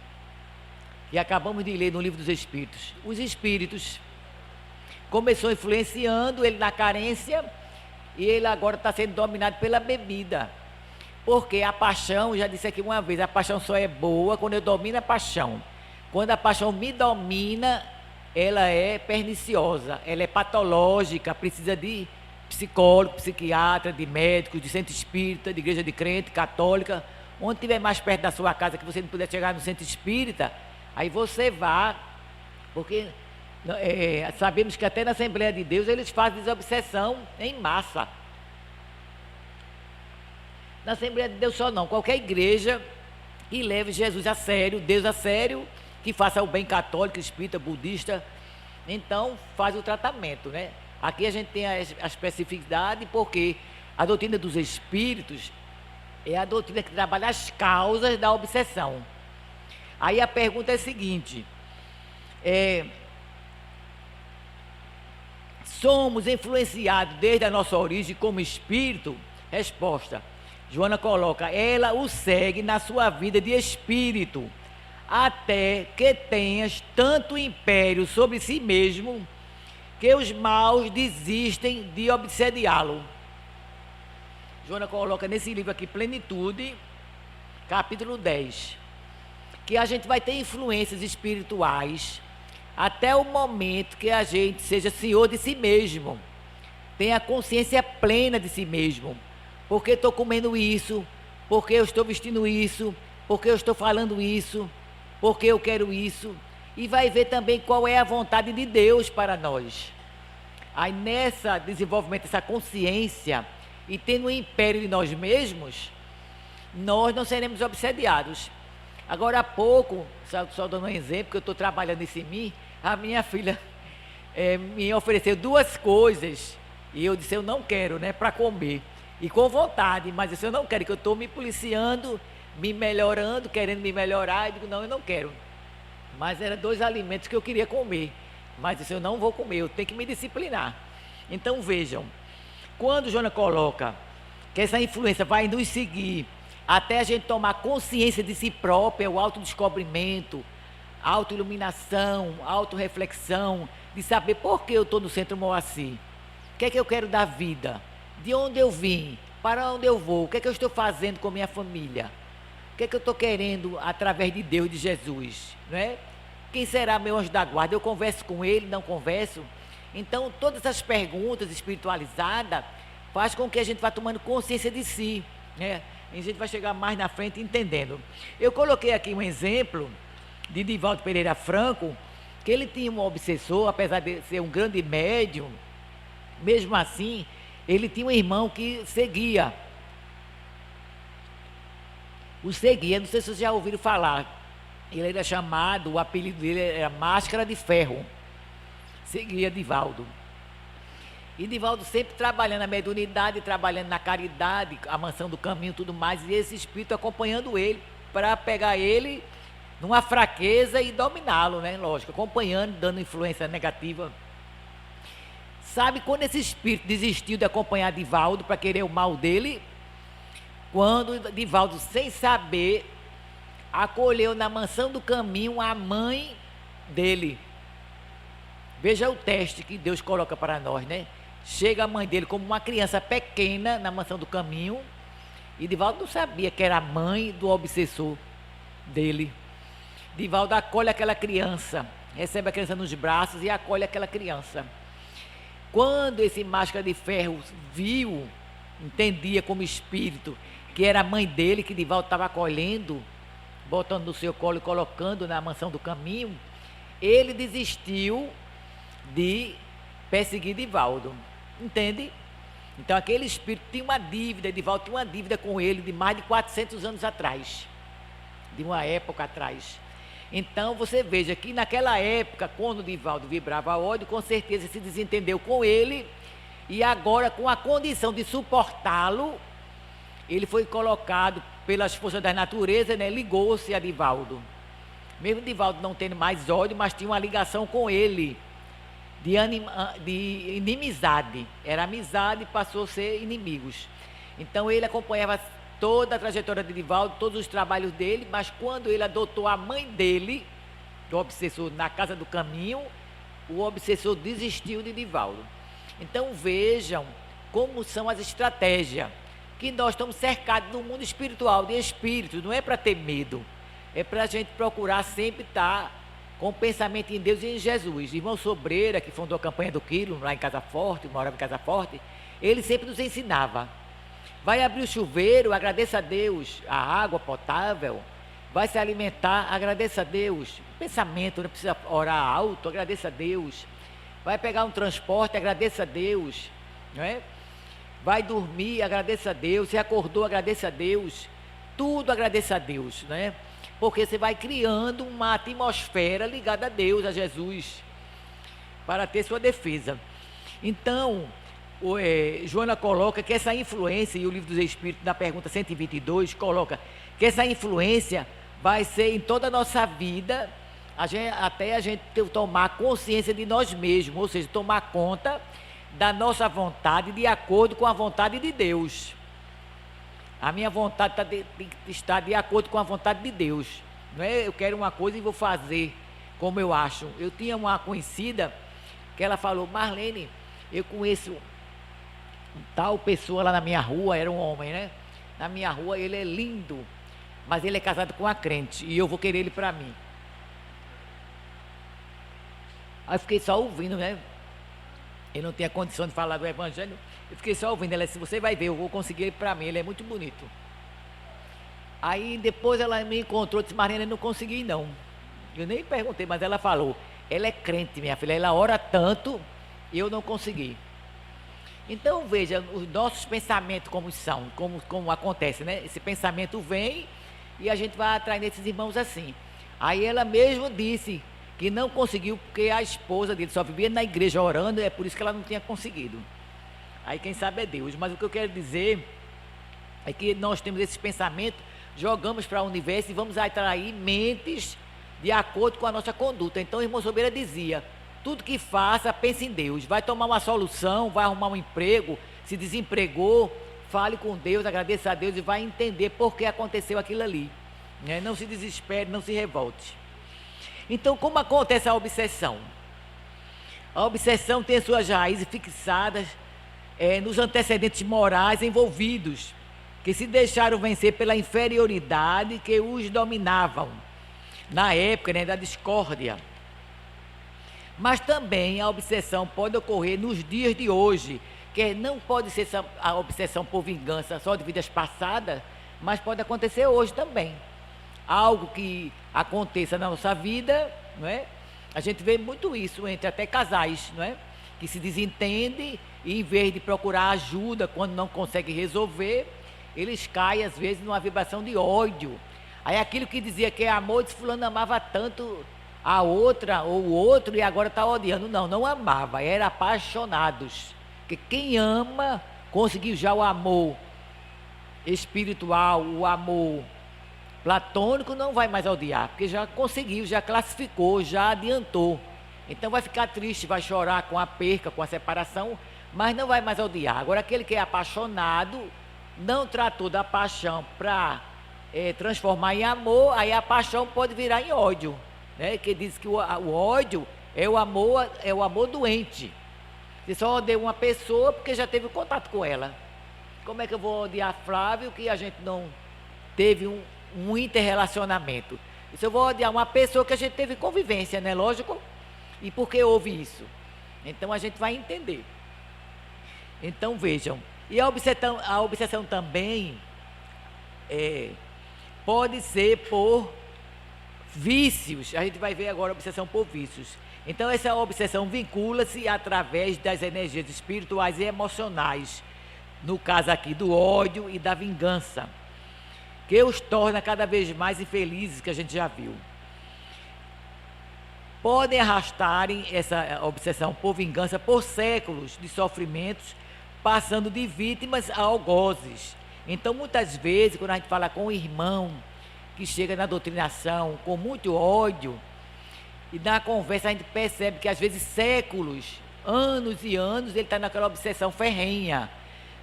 E acabamos de ler no Livro dos Espíritos. Os espíritos. Começou influenciando ele na carência e ele agora está sendo dominado pela bebida. Porque a paixão, já disse aqui uma vez, a paixão só é boa quando eu domino a paixão. Quando a paixão me domina, ela é perniciosa, ela é patológica, precisa de psicólogo, psiquiatra, de médico, de centro espírita, de igreja de crente, católica. Onde estiver mais perto da sua casa, que você não puder chegar no centro espírita, aí você vá, porque sabemos que até na Assembleia de Deus eles fazem desobsessão em massa. Na Assembleia de Deus só não, qualquer igreja que leve Jesus a sério, Deus a sério, que faça o bem católico, espírita, budista, então faz o tratamento, né? Aqui a gente tem a especificidade, porque a doutrina dos espíritos é a doutrina que trabalha as causas da obsessão. Aí a pergunta é a seguinte: somos influenciados desde a nossa origem como espírito? Resposta: Joana coloca: ela o segue na sua vida de espírito, até que tenhas tanto império sobre si mesmo, que os maus desistem de obsediá-lo. Joana coloca nesse livro aqui, Plenitude, capítulo 10, que a gente vai ter influências espirituais até o momento que a gente seja senhor de si mesmo, tenha consciência plena de si mesmo. Porque estou comendo isso, porque eu estou vestindo isso, porque eu estou falando isso, porque eu quero isso. E vai ver também qual é a vontade de Deus para nós. Aí nessa desenvolvimento dessa consciência e tendo um império de nós mesmos, nós não seremos obsediados. Agora há pouco, só dando um exemplo, que eu estou trabalhando isso em mim, a minha filha me ofereceu 2 coisas e eu disse: eu não quero, né, para comer. E com vontade, mas eu disse: eu não quero, que eu estou me policiando, me melhorando, querendo me melhorar. Eu digo: não, eu não quero. Mas eram 2 alimentos que eu queria comer, mas eu disse: eu não vou comer, eu tenho que me disciplinar. Então vejam, quando Joana coloca que essa influência vai nos seguir até a gente tomar consciência de si próprio, o autodescobrimento, autoiluminação, autorreflexão, de saber por que eu estou no Centro Moacir, o que é que eu quero da vida, de onde eu vim, para onde eu vou, o que é que eu estou fazendo com minha família, o que é que eu estou querendo através de Deus, de Jesus, não é? Quem será meu anjo da guarda? Eu converso com ele, não converso? Então, todas essas perguntas espiritualizadas faz com que a gente vá tomando consciência de si, né? E a gente vai chegar mais na frente entendendo. Eu coloquei aqui um exemplo de Divaldo Pereira Franco, que ele tinha um obsessor, apesar de ser um grande médium, mesmo assim, ele tinha um irmão que seguia. Não sei se vocês já ouviram falar. Ele era chamado, o apelido dele era Máscara de Ferro. Seguia Divaldo. E Divaldo sempre trabalhando na mediunidade, trabalhando na caridade, a mansão do caminho e tudo mais, e esse espírito acompanhando ele, para pegar ele numa fraqueza e dominá-lo, né? Lógico, acompanhando, dando influência negativa. Sabe quando esse espírito desistiu de acompanhar Divaldo para querer o mal dele? Quando Divaldo, sem saber, acolheu na mansão do caminho a mãe dele. Veja o teste que Deus coloca para nós, né? Chega a mãe dele como uma criança pequena na mansão do caminho, e Divaldo não sabia que era a mãe do obsessor dele. Divaldo acolhe aquela criança, recebe a criança nos braços e acolhe aquela criança. Quando esse Máscara de Ferro viu, entendia como espírito, que era a mãe dele, que Divaldo estava acolhendo, botando no seu colo e colocando na mansão do caminho, ele desistiu de perseguir Divaldo, entende? Então aquele espírito tinha uma dívida, Divaldo tinha uma dívida com ele de mais de 400 anos atrás, de uma época atrás. Então você veja que naquela época, quando Divaldo vibrava ódio, com certeza se desentendeu com ele, e agora com a condição de suportá-lo, ele foi colocado pelas forças da natureza, né? Ligou-se a Divaldo. Mesmo Divaldo não tendo mais ódio, mas tinha uma ligação com ele, de inimizade. Era amizade e passou a ser inimigos. Então ele acompanhava toda a trajetória de Divaldo, todos os trabalhos dele, mas quando ele adotou a mãe dele, do obsessor, na casa do caminho, o obsessor desistiu de Divaldo. Então vejam como são as estratégias, que nós estamos cercados no mundo espiritual, de espíritos, não é para ter medo, é para a gente procurar sempre estar com o pensamento em Deus e em Jesus. Irmão Sobreira, que fundou a campanha do Quilo, lá em Casa Forte, morava em Casa Forte, ele sempre nos ensinava: vai abrir o chuveiro, agradeça a Deus, a água potável, vai se alimentar, agradeça a Deus, pensamento, não precisa orar alto, agradeça a Deus, vai pegar um transporte, agradeça a Deus, não é? Vai dormir, agradeça a Deus, se acordou, agradeça a Deus, tudo agradeça a Deus, não é? Porque você vai criando uma atmosfera ligada a Deus, a Jesus, para ter sua defesa. Então, Joana coloca que essa influência, e o Livro dos Espíritos, na pergunta 122, coloca que essa influência vai ser em toda a nossa vida, até a gente tomar consciência de nós mesmos, ou seja, tomar conta da nossa vontade de acordo com a vontade de Deus. A minha vontade está de acordo com a vontade de Deus. Não é eu quero uma coisa e vou fazer como eu acho. Eu tinha uma conhecida que ela falou: Marlene, eu conheço tal pessoa lá na minha rua, era um homem, né? Na minha rua ele é lindo, mas ele é casado com uma crente e eu vou querer ele para mim. Aí eu fiquei só ouvindo, né? Eu não tinha condição de falar do evangelho, eu fiquei só ouvindo. Ela disse: você vai ver, eu vou conseguir ele para mim, ele é muito bonito. Aí depois ela me encontrou, disse: Marlene, eu não consegui não. Eu nem perguntei, mas ela falou: ela é crente, minha filha, ela ora tanto, e eu não consegui. Então veja os nossos pensamentos como são, como acontece, né? Esse pensamento vem e a gente vai atrás desses irmãos assim. Aí ela mesmo disse que não conseguiu porque a esposa dele só vivia na igreja orando, é por isso que ela não tinha conseguido. Aí quem sabe é Deus. Mas o que eu quero dizer é que nós temos esses pensamentos, jogamos para o universo e vamos atrair mentes de acordo com a nossa conduta. Então o irmão Sobreira dizia: tudo que faça, pense em Deus. Vai tomar uma solução, vai arrumar um emprego, se desempregou, fale com Deus, agradeça a Deus e vai entender por que aconteceu aquilo ali, né? Não se desespere, não se revolte. Então, como acontece a obsessão? A obsessão tem suas raízes fixadas nos antecedentes morais envolvidos, que se deixaram vencer pela inferioridade que os dominavam, na época, né, da discórdia. Mas também a obsessão pode ocorrer nos dias de hoje, que não pode ser a obsessão por vingança só de vidas passadas, mas pode acontecer hoje também. Algo que aconteça na nossa vida, não é? A gente vê muito isso entre até casais, não é? Que se desentendem e em vez de procurar ajuda quando não consegue resolver, eles caem às vezes numa vibração de ódio. Aí aquilo que dizia que é amor, diz fulano amava tanto a outra ou o outro e agora está odiando. Não, não amava, era apaixonados. Porque quem ama conseguiu já o amor espiritual, o amor platônico, não vai mais odiar, porque já conseguiu, já classificou, já adiantou. Então vai ficar triste, vai chorar com a perca, com a separação, mas não vai mais odiar. Agora aquele que é apaixonado, não tratou da paixão para transformar em amor, aí a paixão pode virar em ódio, né? Que diz que o ódio é o amor doente. Você só odeia uma pessoa porque já teve contato com ela. Como é que eu vou odiar Flávio que a gente não teve um interrelacionamento? Isso eu vou odiar uma pessoa que a gente teve convivência, né? Lógico. E por que houve isso? Então a gente vai entender. Então vejam. E a obsessão também pode ser por vícios. A gente vai ver agora a obsessão por vícios. Então essa obsessão vincula-se através das energias espirituais e emocionais, no caso aqui do ódio e da vingança, que os torna cada vez mais infelizes, que a gente já viu. Podem arrastarem essa obsessão por vingança por séculos de sofrimentos, passando de vítimas a algozes. Então muitas vezes, quando a gente fala com um irmão que chega na doutrinação com muito ódio, e na conversa a gente percebe que às vezes séculos, anos e anos, ele está naquela obsessão ferrenha.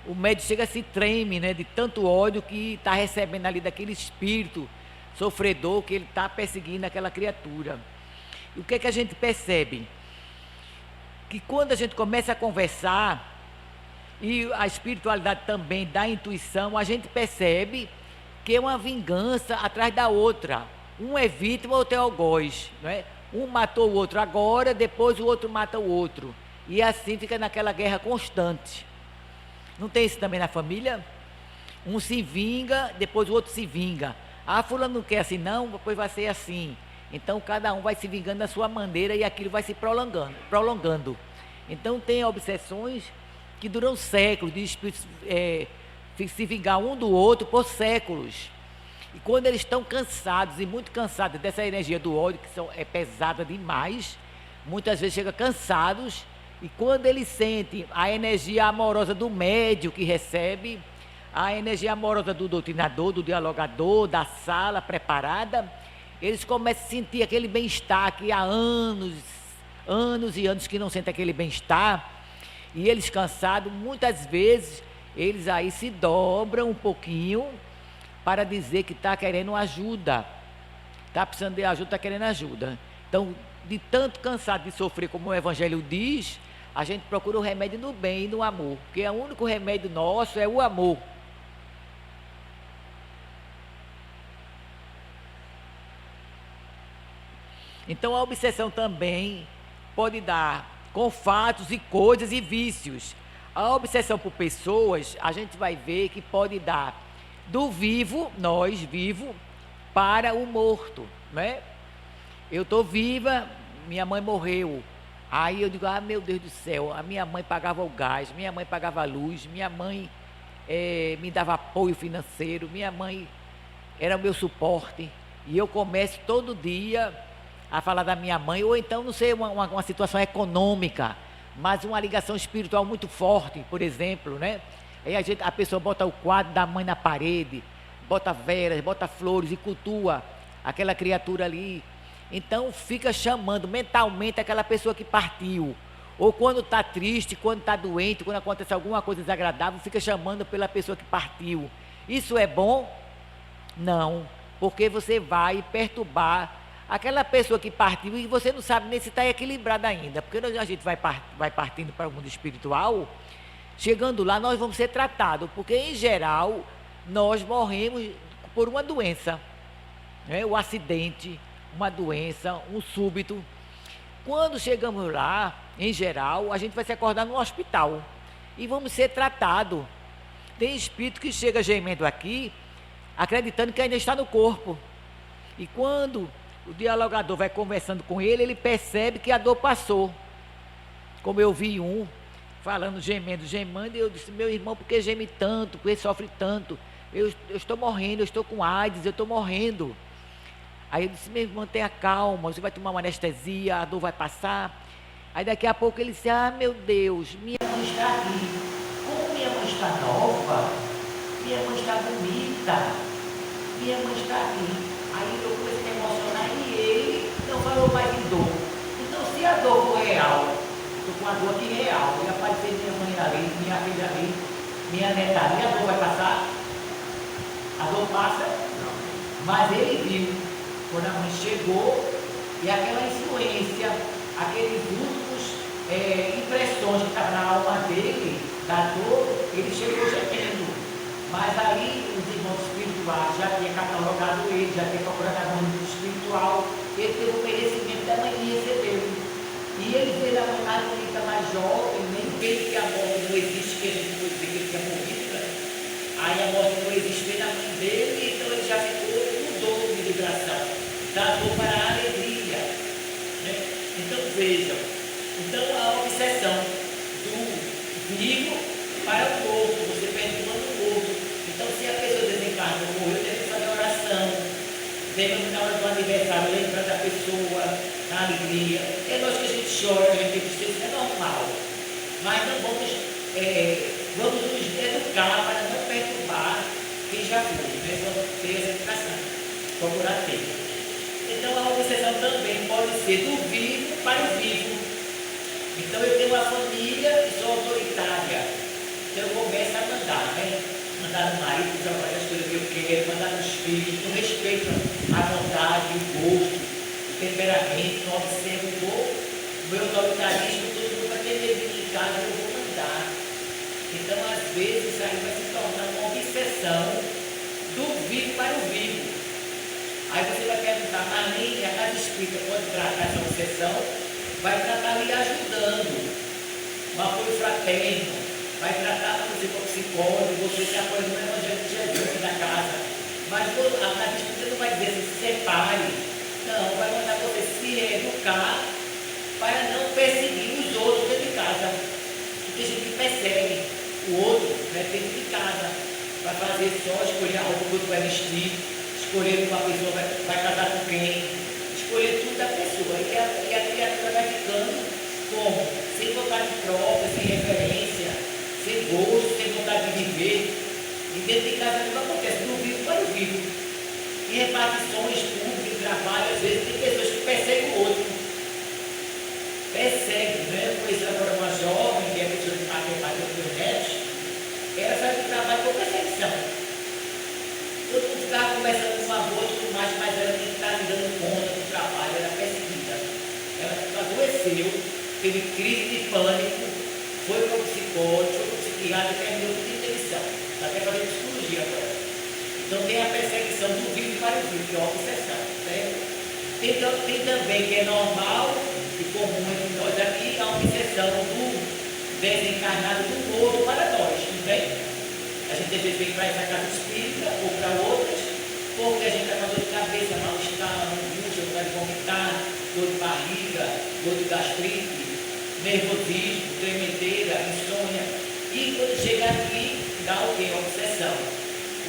O médium chega a se treme, né, de tanto ódio que está recebendo ali daquele espírito sofredor que ele está perseguindo aquela criatura. E o que é que a gente percebe? Que quando a gente começa a conversar, e a espiritualidade também dá intuição, a gente percebe que é uma vingança atrás da outra. Um é vítima, outro é algoz, não é? Um matou o outro agora, depois o outro mata o outro. E assim fica naquela guerra constante. Não tem isso também na família? Um se vinga, depois o outro se vinga. Ah, fulano não quer assim não, depois vai ser assim. Então cada um vai se vingando da sua maneira e aquilo vai se prolongando. Então tem obsessões que duram séculos, de espíritos se vingar um do outro por séculos. E quando eles estão cansados, e muito cansados dessa energia do ódio, que é pesada demais, muitas vezes chegam cansados, e quando eles sentem a energia amorosa do médium que recebe, a energia amorosa do doutrinador, do dialogador, da sala preparada, eles começam a sentir aquele bem-estar que há anos e anos que não sentem aquele bem-estar, e eles cansados, muitas vezes, eles aí se dobram um pouquinho, para dizer que está querendo ajuda, está precisando de ajuda, está querendo ajuda. Então, de tanto cansado de sofrer, como o Evangelho diz, a gente procura o remédio no bem e no amor, porque o único remédio nosso é o amor. Então, a obsessão também pode dar com fatos e coisas e vícios. A obsessão por pessoas, a gente vai ver que pode dar do vivo, nós vivo, para o morto, né? Eu estou viva, minha mãe morreu. Aí eu digo, ah, meu Deus do céu, a minha mãe pagava o gás, minha mãe pagava a luz, minha mãe me dava apoio financeiro, minha mãe era o meu suporte. E eu começo todo dia a falar da minha mãe, ou então, não sei, uma situação econômica, mas uma ligação espiritual muito forte, por exemplo, né? Aí a pessoa bota o quadro da mãe na parede, bota velas, bota flores e cultua aquela criatura ali. Então fica chamando mentalmente aquela pessoa que partiu. Ou quando está triste, quando está doente, quando acontece alguma coisa desagradável, fica chamando pela pessoa que partiu. Isso é bom? Não, porque você vai perturbar aquela pessoa que partiu e você não sabe nem se está equilibrada ainda. Porque a gente vai partindo para o mundo espiritual, chegando lá nós vamos ser tratados, porque em geral nós morremos por uma doença, né? O acidente, uma doença, um súbito. Quando chegamos lá, em geral, a gente vai se acordar no hospital e vamos ser tratados. Tem espírito que chega gemendo aqui, acreditando que ainda está no corpo. E quando o dialogador vai conversando com ele, ele percebe que a dor passou. Como eu vi um falando, gemendo, e eu disse, meu irmão, por que geme tanto? Por que sofre tanto? Eu estou morrendo, eu estou com AIDS, eu estou morrendo. Aí eu disse, meu irmão, tenha calma, você vai tomar uma anestesia, a dor vai passar. Aí daqui a pouco ele disse, ah, meu Deus, minha mãe está aqui. Como minha mãe está nova, minha mãe está bonita, minha mãe está aqui. Aí eu comecei a me emocionar e ele não falou mais em dor. Então se a dor for real, estou com a dor aqui real, ia aparecer minha mãe ali, minha filha ali, minha neta ali, a dor vai passar? A dor passa? Não. Mas ele viu. Quando a mãe chegou, e aquela influência, aqueles últimos impressões que estavam na alma dele, da dor, ele chegou gemendo. Mas aí os irmãos espirituais já tinham catalogado ele, já tinham procurado a mãe espiritual, ele teve o merecimento da mãe que recebeu. E ele fez a mãe mais bonita, mais jovem, nem fez que a morte não existe, que a gente foi dizer que ele tinha morrido, né? Aí a morte não existe na mãe dele, então ele já mudou de vibração. Da dor para a alegria, né? Então vejam, a obsessão do vivo para o morto, você perdoando o morto. Então se a pessoa desencarna ou morreu, deve fazer oração, deve na hora do aniversário lembrar da pessoa, na alegria. É lógico que a gente chora, a gente tem tristeza, é normal, mas não vamos nos educar para não perturbar quem já foi, né? Vamos ter essa educação, procurar ter. Então a obsessão também pode ser do vivo para o vivo. Então eu tenho uma família e sou autoritária. Então eu começo a mandar, né? Mandar no marido, trabalhar as coisas que eu quero, mandar nos filhos, não respeito a vontade, o gosto, o temperamento, não observo o meu autoritarismo, todo mundo vai ter medo em casa, eu vou mandar. Então às vezes isso aí vai se tornar uma obsessão do vivo para o vivo. Aí você vai perguntar, mas nem a casa espírita pode tratar essa obsessão, vai tratar lhe ajudando, um apoio fraterno, vai tratar você com psicólogo, você se apoia no Evangelho de Jesus da casa. Mas a casa espírita não vai dizer assim, se separe, não, vai mandar você se educar para não perseguir os outros dentro de casa. Porque a gente persegue o outro, né, dentro de casa, vai fazer só escolher a roupa que o outro vai vestir, escolher uma pessoa vai casar com quem, escolher tudo da pessoa. E a criatura vai ficando como? Sem vontade própria, sem referência, sem gosto, sem vontade de viver. E dentro de casa não acontece, do vivo para o vivo. Em repartições públicas, em trabalho, às vezes tem pessoas que perseguem o outro. Perseguem, né? Eu conheci agora uma jovem, que é pessoa de matemática dos meus netos, ela faz o trabalho com perseguição. Todo mundo ficava conversando com uma boa e tudo mais, mas ela tem que estar dando conta do trabalho, ela é perseguida. Ela adoeceu, teve crise de pânico, foi para o psicólogo, foi para o psiquiatra, terminou com interdição. Está até fazendo psicologia agora. Então tem a perseguição do vivo para o vivo, que é a obsessão, certo? Tem também, que é normal e comum entre nós aqui, a obsessão do desencarnado do morto para nós, não tem? A gente às vezes vem para essa casa espírita ou para outras, porque a gente está com dor de cabeça, mal-estar, angústia, vontade de vomitar, dor de barriga, dor de gastrite, nervosismo, tremedeira, insônia. E quando chega aqui, dá o quê? Obsessão.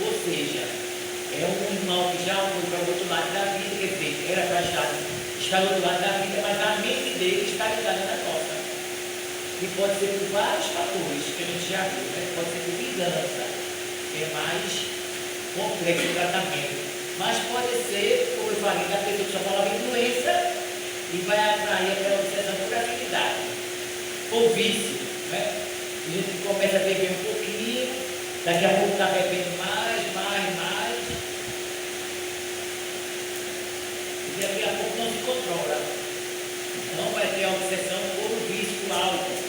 Ou seja, é um irmão que já foi para o outro lado da vida, quer dizer, era para estar do outro lado da vida, mas a mente dele está ligada na nossa. E pode ser por vários fatores que a gente já viu, né? Pode ser por vingança, que é mais complexo o tratamento. Mas pode ser, como eu falei, da pessoa que só falava em doença e vai atrair aquela obsessão por afinidade. ou vício, né? A gente começa a beber um pouquinho, daqui a pouco está bebendo mais, e daqui a pouco não se controla. Não vai ter a obsessão por o vício do álcool.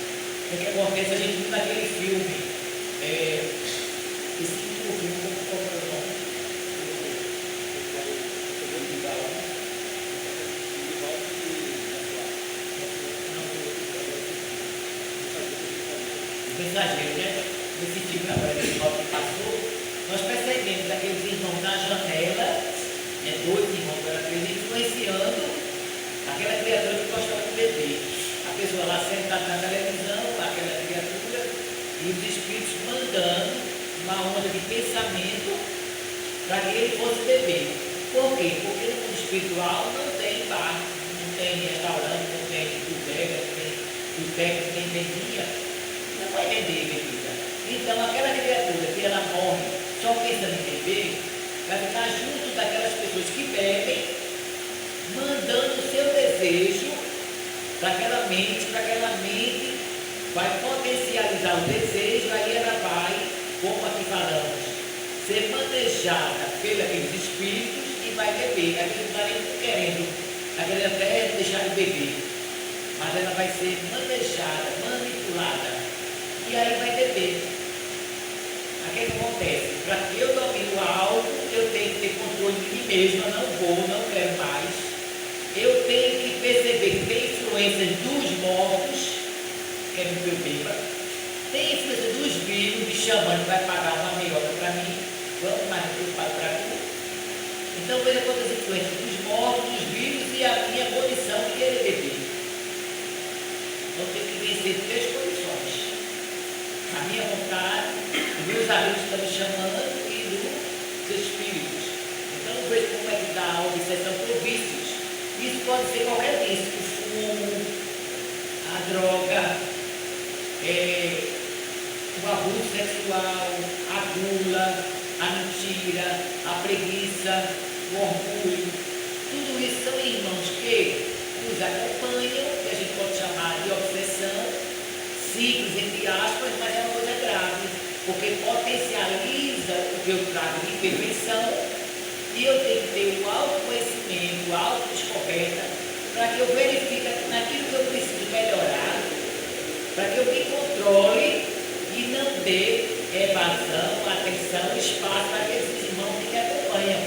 O que acontece? A gente viu naquele filme, esse filme, qual é o nome? Mensageiro, né? Nesse filme agora que passou, nós percebemos aqueles irmãos na janela, dois irmãos pela frente, influenciando aquela criatura que gostava de beber. A pessoa lá sentada na televisão, aquela criatura, e os espíritos mandando uma onda de pensamento para que ele fosse beber. Por quê? Porque no mundo espiritual não tem bar, não tem restaurante, não tem bodega, não tem boteca, não tem vendinha. Não vai beber bebida. Então aquela criatura que ela morre só pensando em beber, vai ficar junto daquelas pessoas que bebem, mandando o seu desejo para aquela mente vai potencializar o desejo, aí ela vai, como aqui falamos, ser manejada pelos espíritos e vai beber. Aquele não está nem querendo, aquele até deixar de beber, mas ela vai ser manejada, manipulada. E aí vai beber. O que acontece? Para que eu domine algo, eu tenho que ter controle de mim mesma, não quero mais. Eu tenho que perceber que tem influência dos mortos, querem que eu beba. Tem influência dos vivos, me chamando, vai pagar uma meiota para mim, vamos mais preocupado para tu. Então veja quantas influências dos mortos, dos vivos e a minha condição de querer beber. Então tem que vencer três condições. A minha vontade, os meus amigos estão me chamando e dos espíritos. Então veja como é que dá a obsessão por vícios. Isso pode ser qualquer vício, o fumo, a droga, o abuso sexual, a gula, a mentira, a preguiça, o orgulho. Tudo isso são irmãos que nos acompanham, que a gente pode chamar de obsessão, simples, entre aspas, mas é uma coisa grave, porque potencializa o que eu trago de perfeição e eu tenho que ter o autoconhecimento, a autodescoberta, para que eu verifique naquilo que eu preciso melhorar, para que eu me controle e não dê evasão, atenção, espaço para aqueles irmãos que me acompanham,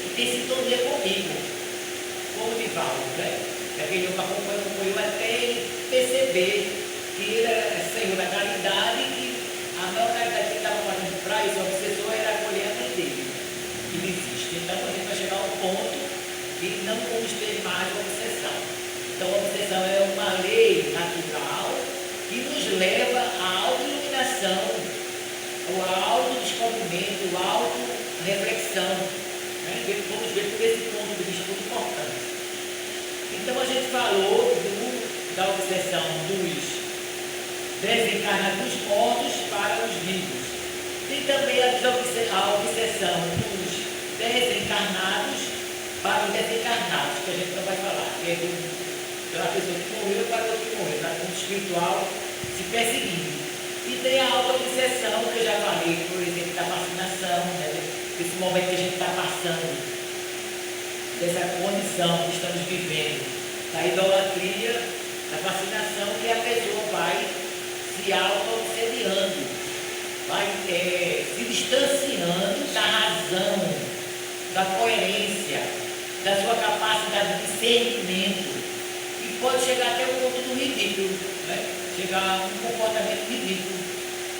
que têm sintonia comigo, como o Divaldo, né? Que aquele que acompanhou até ele perceber que ele era senhor da caridade e que a maior caridade que ele estava fazendo para esse obsessor era acolher a mãe dele, que não existe. Então a gente vai chegar ao ponto que não vamos ter mais obsessão. Então a obsessão é uma lei natural que nos leva à auto-iluminação, ao auto-descobrimento, à auto-reflexão. Né? Vamos ver por esse ponto de vista muito importante. Então a gente falou da obsessão dos desencarnados dos mortos para os vivos. Tem também a obsessão dos desencarnados para os desencarnados, que a gente não vai falar, que é pela pessoa que morreu para o que morreu, para o mundo espiritual se perseguindo. E tem a auto-obsessão, que eu já falei, por exemplo, da vacinação, né? Esse momento que a gente está passando, dessa condição que estamos vivendo, da idolatria, da vacinação, que a pessoa vai se auto-obsediando, vai se distanciando da razão, da coerência, da sua capacidade de discernimento, e pode chegar até o ponto do ridículo, né? Chegar a um comportamento ridículo,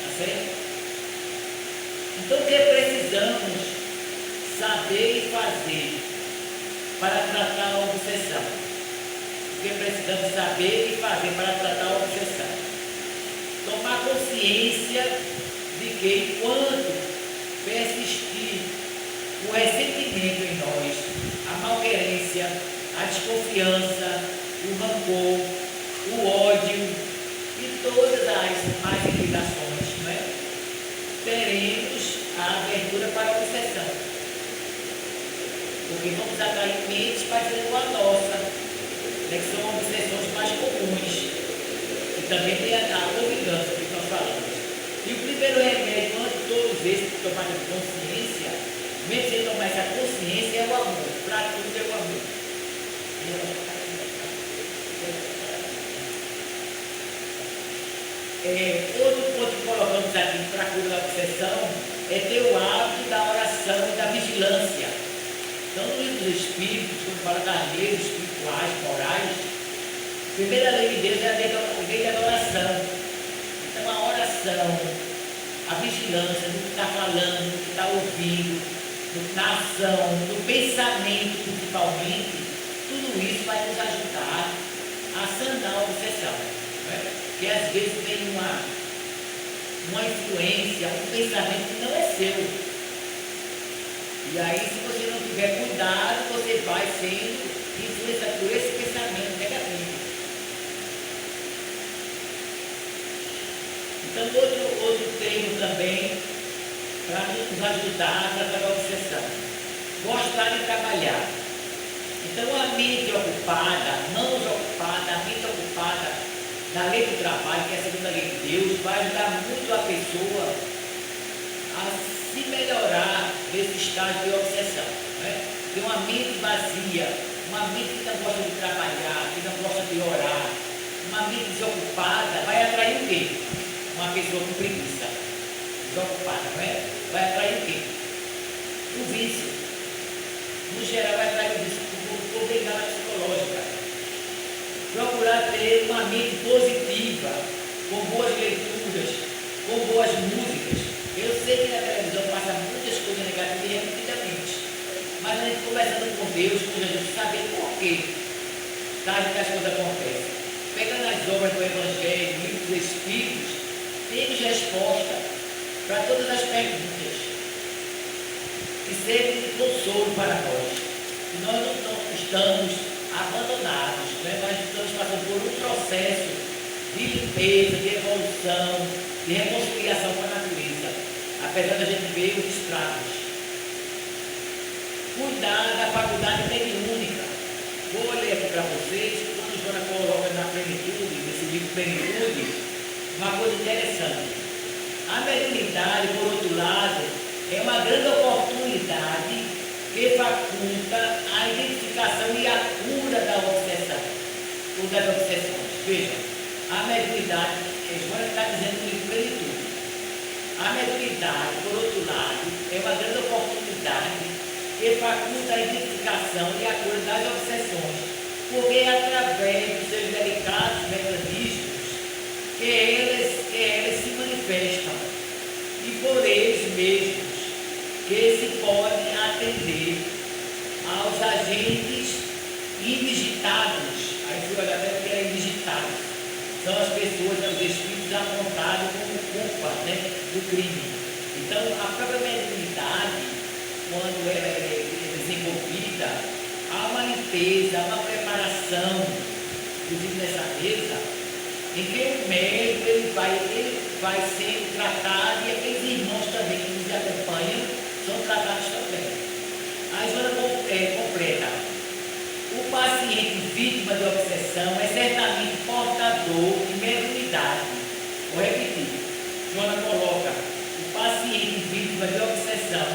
tá certo? Então o que precisamos saber e fazer para tratar a obsessão? O que precisamos saber e fazer para tratar a obsessão? Tomar consciência de que enquanto persistir o ressentimento em nós, a malquerência, a desconfiança, o rancor, o ódio e todas as más inclinações, não é? Teremos a abertura para a obsessão. Porque vamos atrair mentes parecidas com a nossa, né, que são obsessões mais comuns, que também tem a convivência que nós falamos. E o primeiro remédio, antes de todos esses, tomada de consciência, mesmo sem tomar essa consciência, é o amor. Para tudo é o amor. Outro ponto que colocamos aqui para a cura da obsessão é ter o hábito da oração e da vigilância. Então, no livro dos Espíritos, quando fala das leis espirituais, morais, a primeira lei de Deus é a lei da oração. Então, a oração, a vigilância do que está falando, do que está ouvindo, na ação, no pensamento principalmente, tudo isso vai nos ajudar a sanar a obsessão. Porque às vezes vem uma influência, um pensamento que não é seu. E aí, se você não tiver cuidado, você vai sendo influenciado por esse pensamento negativo. Então, outro treino também para nos ajudar a tratar a obsessão. Gostar de trabalhar. Então, a mente ocupada, mãos ocupadas, a mente ocupada na lei do trabalho, que é a segunda lei de Deus, vai ajudar muito a pessoa a se melhorar nesse estágio de obsessão. Ter uma mente vazia, uma mente que não gosta de trabalhar, que não gosta de orar, uma mente desocupada, vai atrair o quê? Uma pessoa com preguiça, desocupada, vai atrair o quê? O vício. No geral, vai atrair o vício por brigada psicológica. Procurar ter uma mente positiva, com boas leituras, com boas músicas. Eu sei que na televisão passa muitas coisas negativas repetidamente, mas a gente conversando com Deus, com Jesus, saber por quê que as coisas acontecem. Pegando as obras do Evangelho, o livro dos Espíritos, temos resposta para todas as perguntas que servem de consolo para nós. E nós não estamos abandonados, nós estamos passando por um processo de limpeza, de evolução, de reconciliação com a natureza, apesar da gente ver os estragos. Cuidar da faculdade mediúnica. Vou ler aqui para vocês, quando o Joana coloca na plenitude, nesse livro Plenitude, uma coisa interessante. A mediunidade, por outro lado, é uma grande oportunidade que faculta a identificação e a cura da obsessão, ou das obsessões. Veja, a mediunidade, Joana está dizendo no livro Plenitude. A mediunidade, por outro lado, é uma grande oportunidade que faculta a identificação e a cura das obsessões, porque é através dos seus delicados mecanismos que elas se manifestam, e por eles mesmos que se pode atender aos agentes indigitados. Aí fui olhar até que era indigitados. São as pessoas, os espíritos apontados como culpa do crime. Então, a própria mediunidade, quando ela é desenvolvida, há uma limpeza, uma preparação, inclusive nessa mesa, em que o médico ele vai sendo tratado, e aqueles irmãos também que nos acompanham são tratados também. A Joana completa. O paciente vítima de obsessão é certamente portador de mediunidade. Vou repetir. Joana coloca: o paciente vítima de obsessão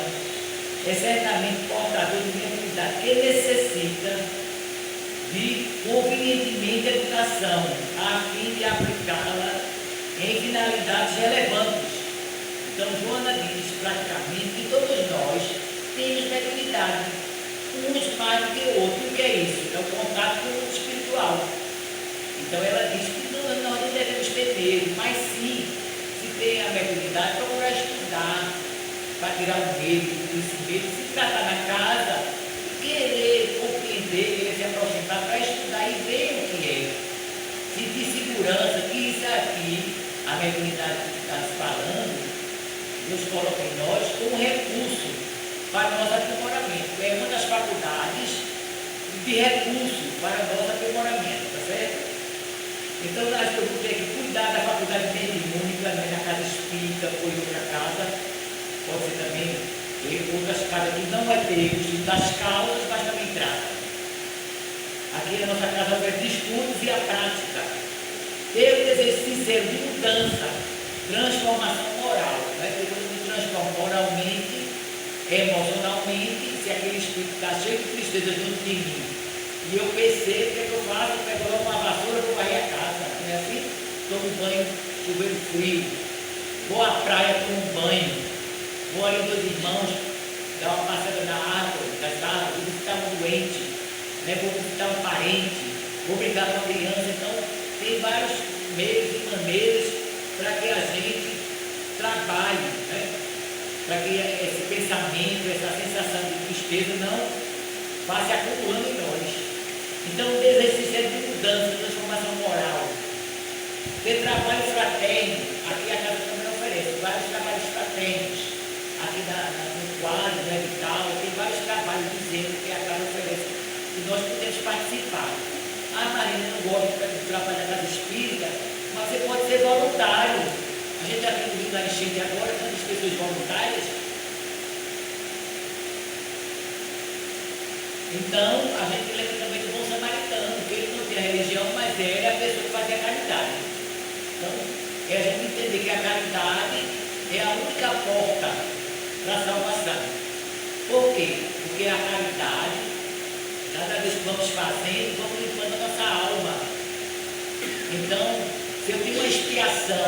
é certamente portador de mediunidade que necessita de convenientemente educação a fim de aplicá-la em finalidades relevantes. Então, Joana diz praticamente que todos nós temos mediunidade, uns mais do que outros. O que é isso? É o contato com o mundo espiritual. Então, ela diz que nós não devemos ter medo, mas sim, se tem a mediunidade, procurar estudar, para tirar o medo, esse medo, se tratar na casa, querer compreender, querer se aproximar, para estudar e ver o que é. Sentir segurança, que isso aqui, a mediunidade que está se falando, nos coloca em nós como recurso para o nosso aprimoramento. É uma das faculdades de recurso para o nosso aprimoramento, tá certo? Então, nós temos que cuidar da faculdade mediúnica, na casa espírita ou em outra casa, pode ser também em outras casas que não vai ter o estudo das causas, mas também trata. Aqui na nossa casa vai ter estudos e a prática. ter o desejo sincero de mudança, transformação moral. Né? Porque quando eu me transformo moralmente, emocionalmente, se aquele espírito está cheio de tristeza junto de mim, e eu percebo, o que é que eu faço? Eu pego logo uma vassoura, vou varrer a casa. Não é assim? Tomo banho, chuveiro frio. Vou à praia, tomo um banho. Vou ali com os irmãos, dar uma passada na árvore, das árvores, vou visitar um doente, né? Vou visitar um parente, vou brincar com a criança. Então, tem vários meios e maneiras para que a gente trabalhe, né? Para que esse pensamento, essa sensação de tristeza não vá se acumulando em nós. Então, o desejo é de mudança, de transformação moral. Ter trabalho fraterno, aqui a casa também oferece vários trabalhos fraternos. Aqui no quadro, né, vital, tem vários trabalhos dizendo que a casa oferece e nós podemos participar. Ah, Marina, não gosto do trabalho da casa espírita, mas você pode ser voluntário. A gente está vindo na enchente agora, tantas pessoas voluntárias. Então, a gente lembra também do bom samaritano, que ele não tinha religião, mas era a pessoa que fazia caridade. Então, é a gente entender que a caridade é a única porta para a salvação. Por quê? Porque a caridade, cada vez que vamos fazendo, vamos limpando a nossa alma. Então, se eu tenho uma expiação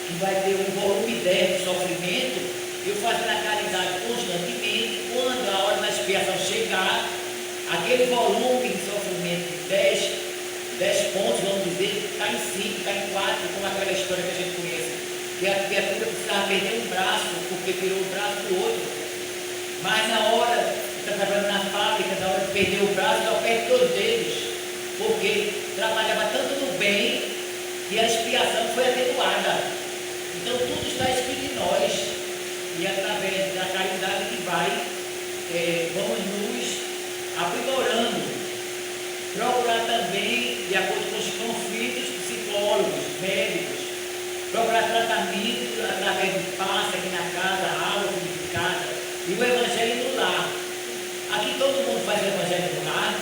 que vai ter um volume 10 de sofrimento, eu fazendo a caridade constantemente, quando a hora da expiação chegar, aquele volume de sofrimento de 10 pontos, vamos dizer, está em 5, está em 4, como aquela história que a gente conhece, que a criatura precisava perder um braço, porque tirou o braço do outro, mas na hora que está trabalhando na fábrica, na hora de perder o braço, ela perde todos eles, porque trabalhava tanto no bem, que a expiação foi atenuada. Então tudo está escrito em nós. E através da caridade que vamos nos aprimorando. Procurar também, de acordo com os conflitos, psicólogos, médicos, procurar tratamento através do passe aqui na casa, água purificada, e o evangelho no lar. Aqui todo mundo faz o evangelho no lar,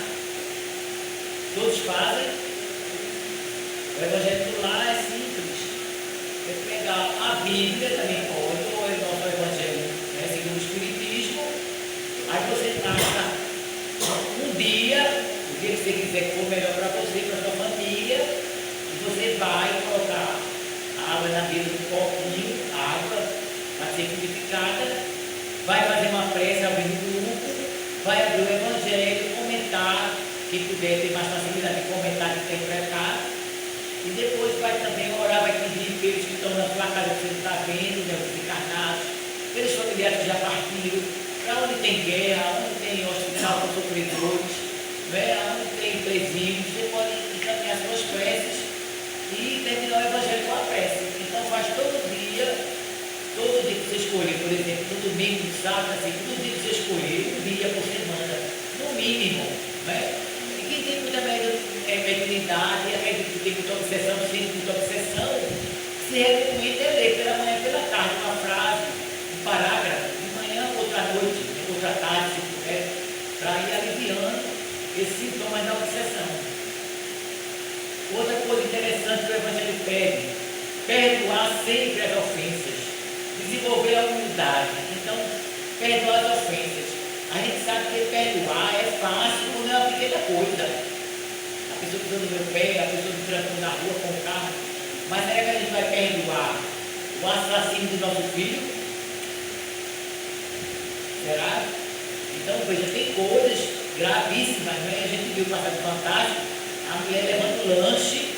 todos fazem. O evangelho no lar é simples. É pegar a Bíblia, também pode, ou é o nosso Evangelho, né, segundo o Espiritismo. Aí você passa um dia, o dia que você quiser que for melhor para você, para a sua família, e você vai colocar a água na beira do copinho, água para ser purificada, vai fazer uma prece ao vivo do grupo, vai abrir o Evangelho, comentar, quem puder ter mais facilidade de comentar e interpretar. E depois vai também orar, vai pedir pelos que estão na sua casa que você não está vendo, né, os encarnados, pelos familiares que já partiram, para onde tem guerra, onde tem hospital para sofredores, né, onde tem presídios, você pode encaminhar suas preces e terminar o evangelho com a prece. Então faz todo dia que você escolher, por exemplo, no domingo, no sábado, assim, todo dia que você escolher, um dia por semana, no mínimo, né? Quem tem muita mediunidade, acredito que tem muita obsessão, sente muita obsessão, se recomenda é ler pela manhã e pela tarde uma frase, um parágrafo, de manhã, outra noite, outra tarde, se puder, para ir aliviando esses sintomas da obsessão. Outra coisa interessante que o Evangelho pede, perdoar sempre as ofensas, desenvolver a humildade. Então, perdoar as ofensas. A gente sabe que perdoar é fácil quando é uma pequena coisa. A pessoa pisou no meu pé, a pessoa me trancou na rua com o carro. Mas será que a gente vai perdoar o assassino do nosso filho? Será? Então, veja, tem coisas gravíssimas, né? A gente viu passar de fantástico, a mulher levando lanche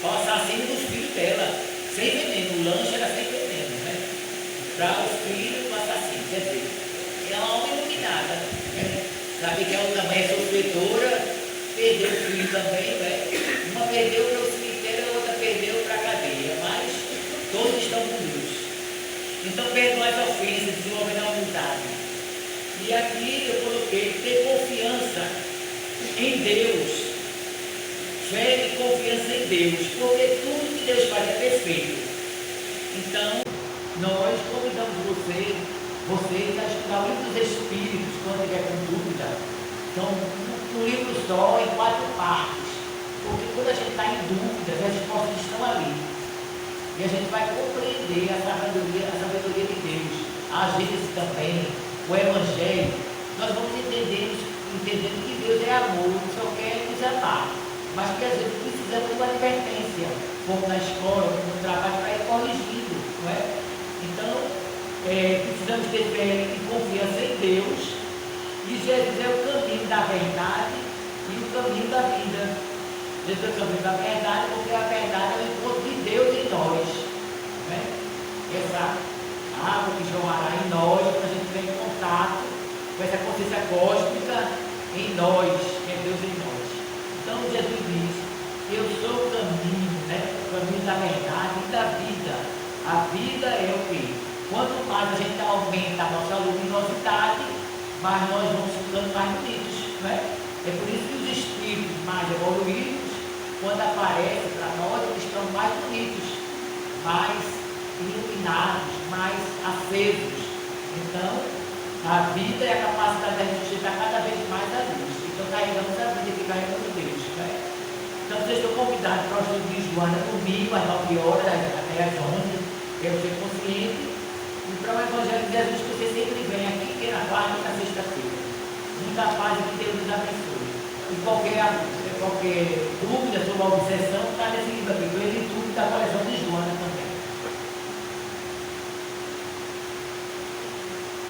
para o assassino dos filhos dela, sem veneno. O lanche era sem veneno, né? Para o filho do assassino. Quer dizer, é uma alma iluminada, né? Sabe que a outra mãe é sofredora, perdeu o filho também, né? Uma perdeu para o cemitério, a outra perdeu para a cadeia, mas todos estão com Deus. Então perdoar as ofensas, desenvolver a humildade. E aqui eu coloquei ter confiança em Deus, fé e confiança em Deus, porque tudo que Deus faz é perfeito. Então, nós convidamos vocês a estudar o livro dos Espíritos, quando tiver com dúvida. Então, um livro só, em 4 partes. Porque quando a gente está em dúvida, as respostas estão ali. E a gente vai compreender a sabedoria de Deus, a Gênesis também, o Evangelho. Nós vamos entendendo que Deus é amor, só quer nos amar. Mas que às vezes precisamos de uma advertência, como na escola, como no trabalho, para ir corrigindo, não é? Então, precisamos ter fé e confiança em Deus. E Jesus é o caminho da verdade e o caminho da vida. Jesus é o caminho da verdade, porque a verdade é o encontro de Deus em nós. Né? Essa água que jorrará em nós, quando a gente vem em contato com essa consciência cósmica em nós, que é Deus em nós. Então Jesus diz, eu sou o caminho, né? O caminho da verdade e da vida. A vida é o quê? Quanto mais a gente aumenta a nossa luminosidade, mais nós vamos ficando mais bonitos. Né? É por isso que os espíritos mais evoluídos, quando aparecem para nós, eles estão mais bonitos, mais iluminados, mais acesos. Então, a vida é a capacidade de sustentar cada vez mais a luz. Então, carregamos a vida que carregamos Deus. Né? Então, vocês estão convidados para o estudo de Joana, domingo, às 9 horas, até às 11, quero ser consciente. E para o Evangelho de Jesus, que você sempre vem aqui, que é na quarta e na sexta-feira. Muita paz e que Deus nos abençoe. E qualquer dúvida sobre a obsessão, está nesse livro aqui, Plenitude da Coleção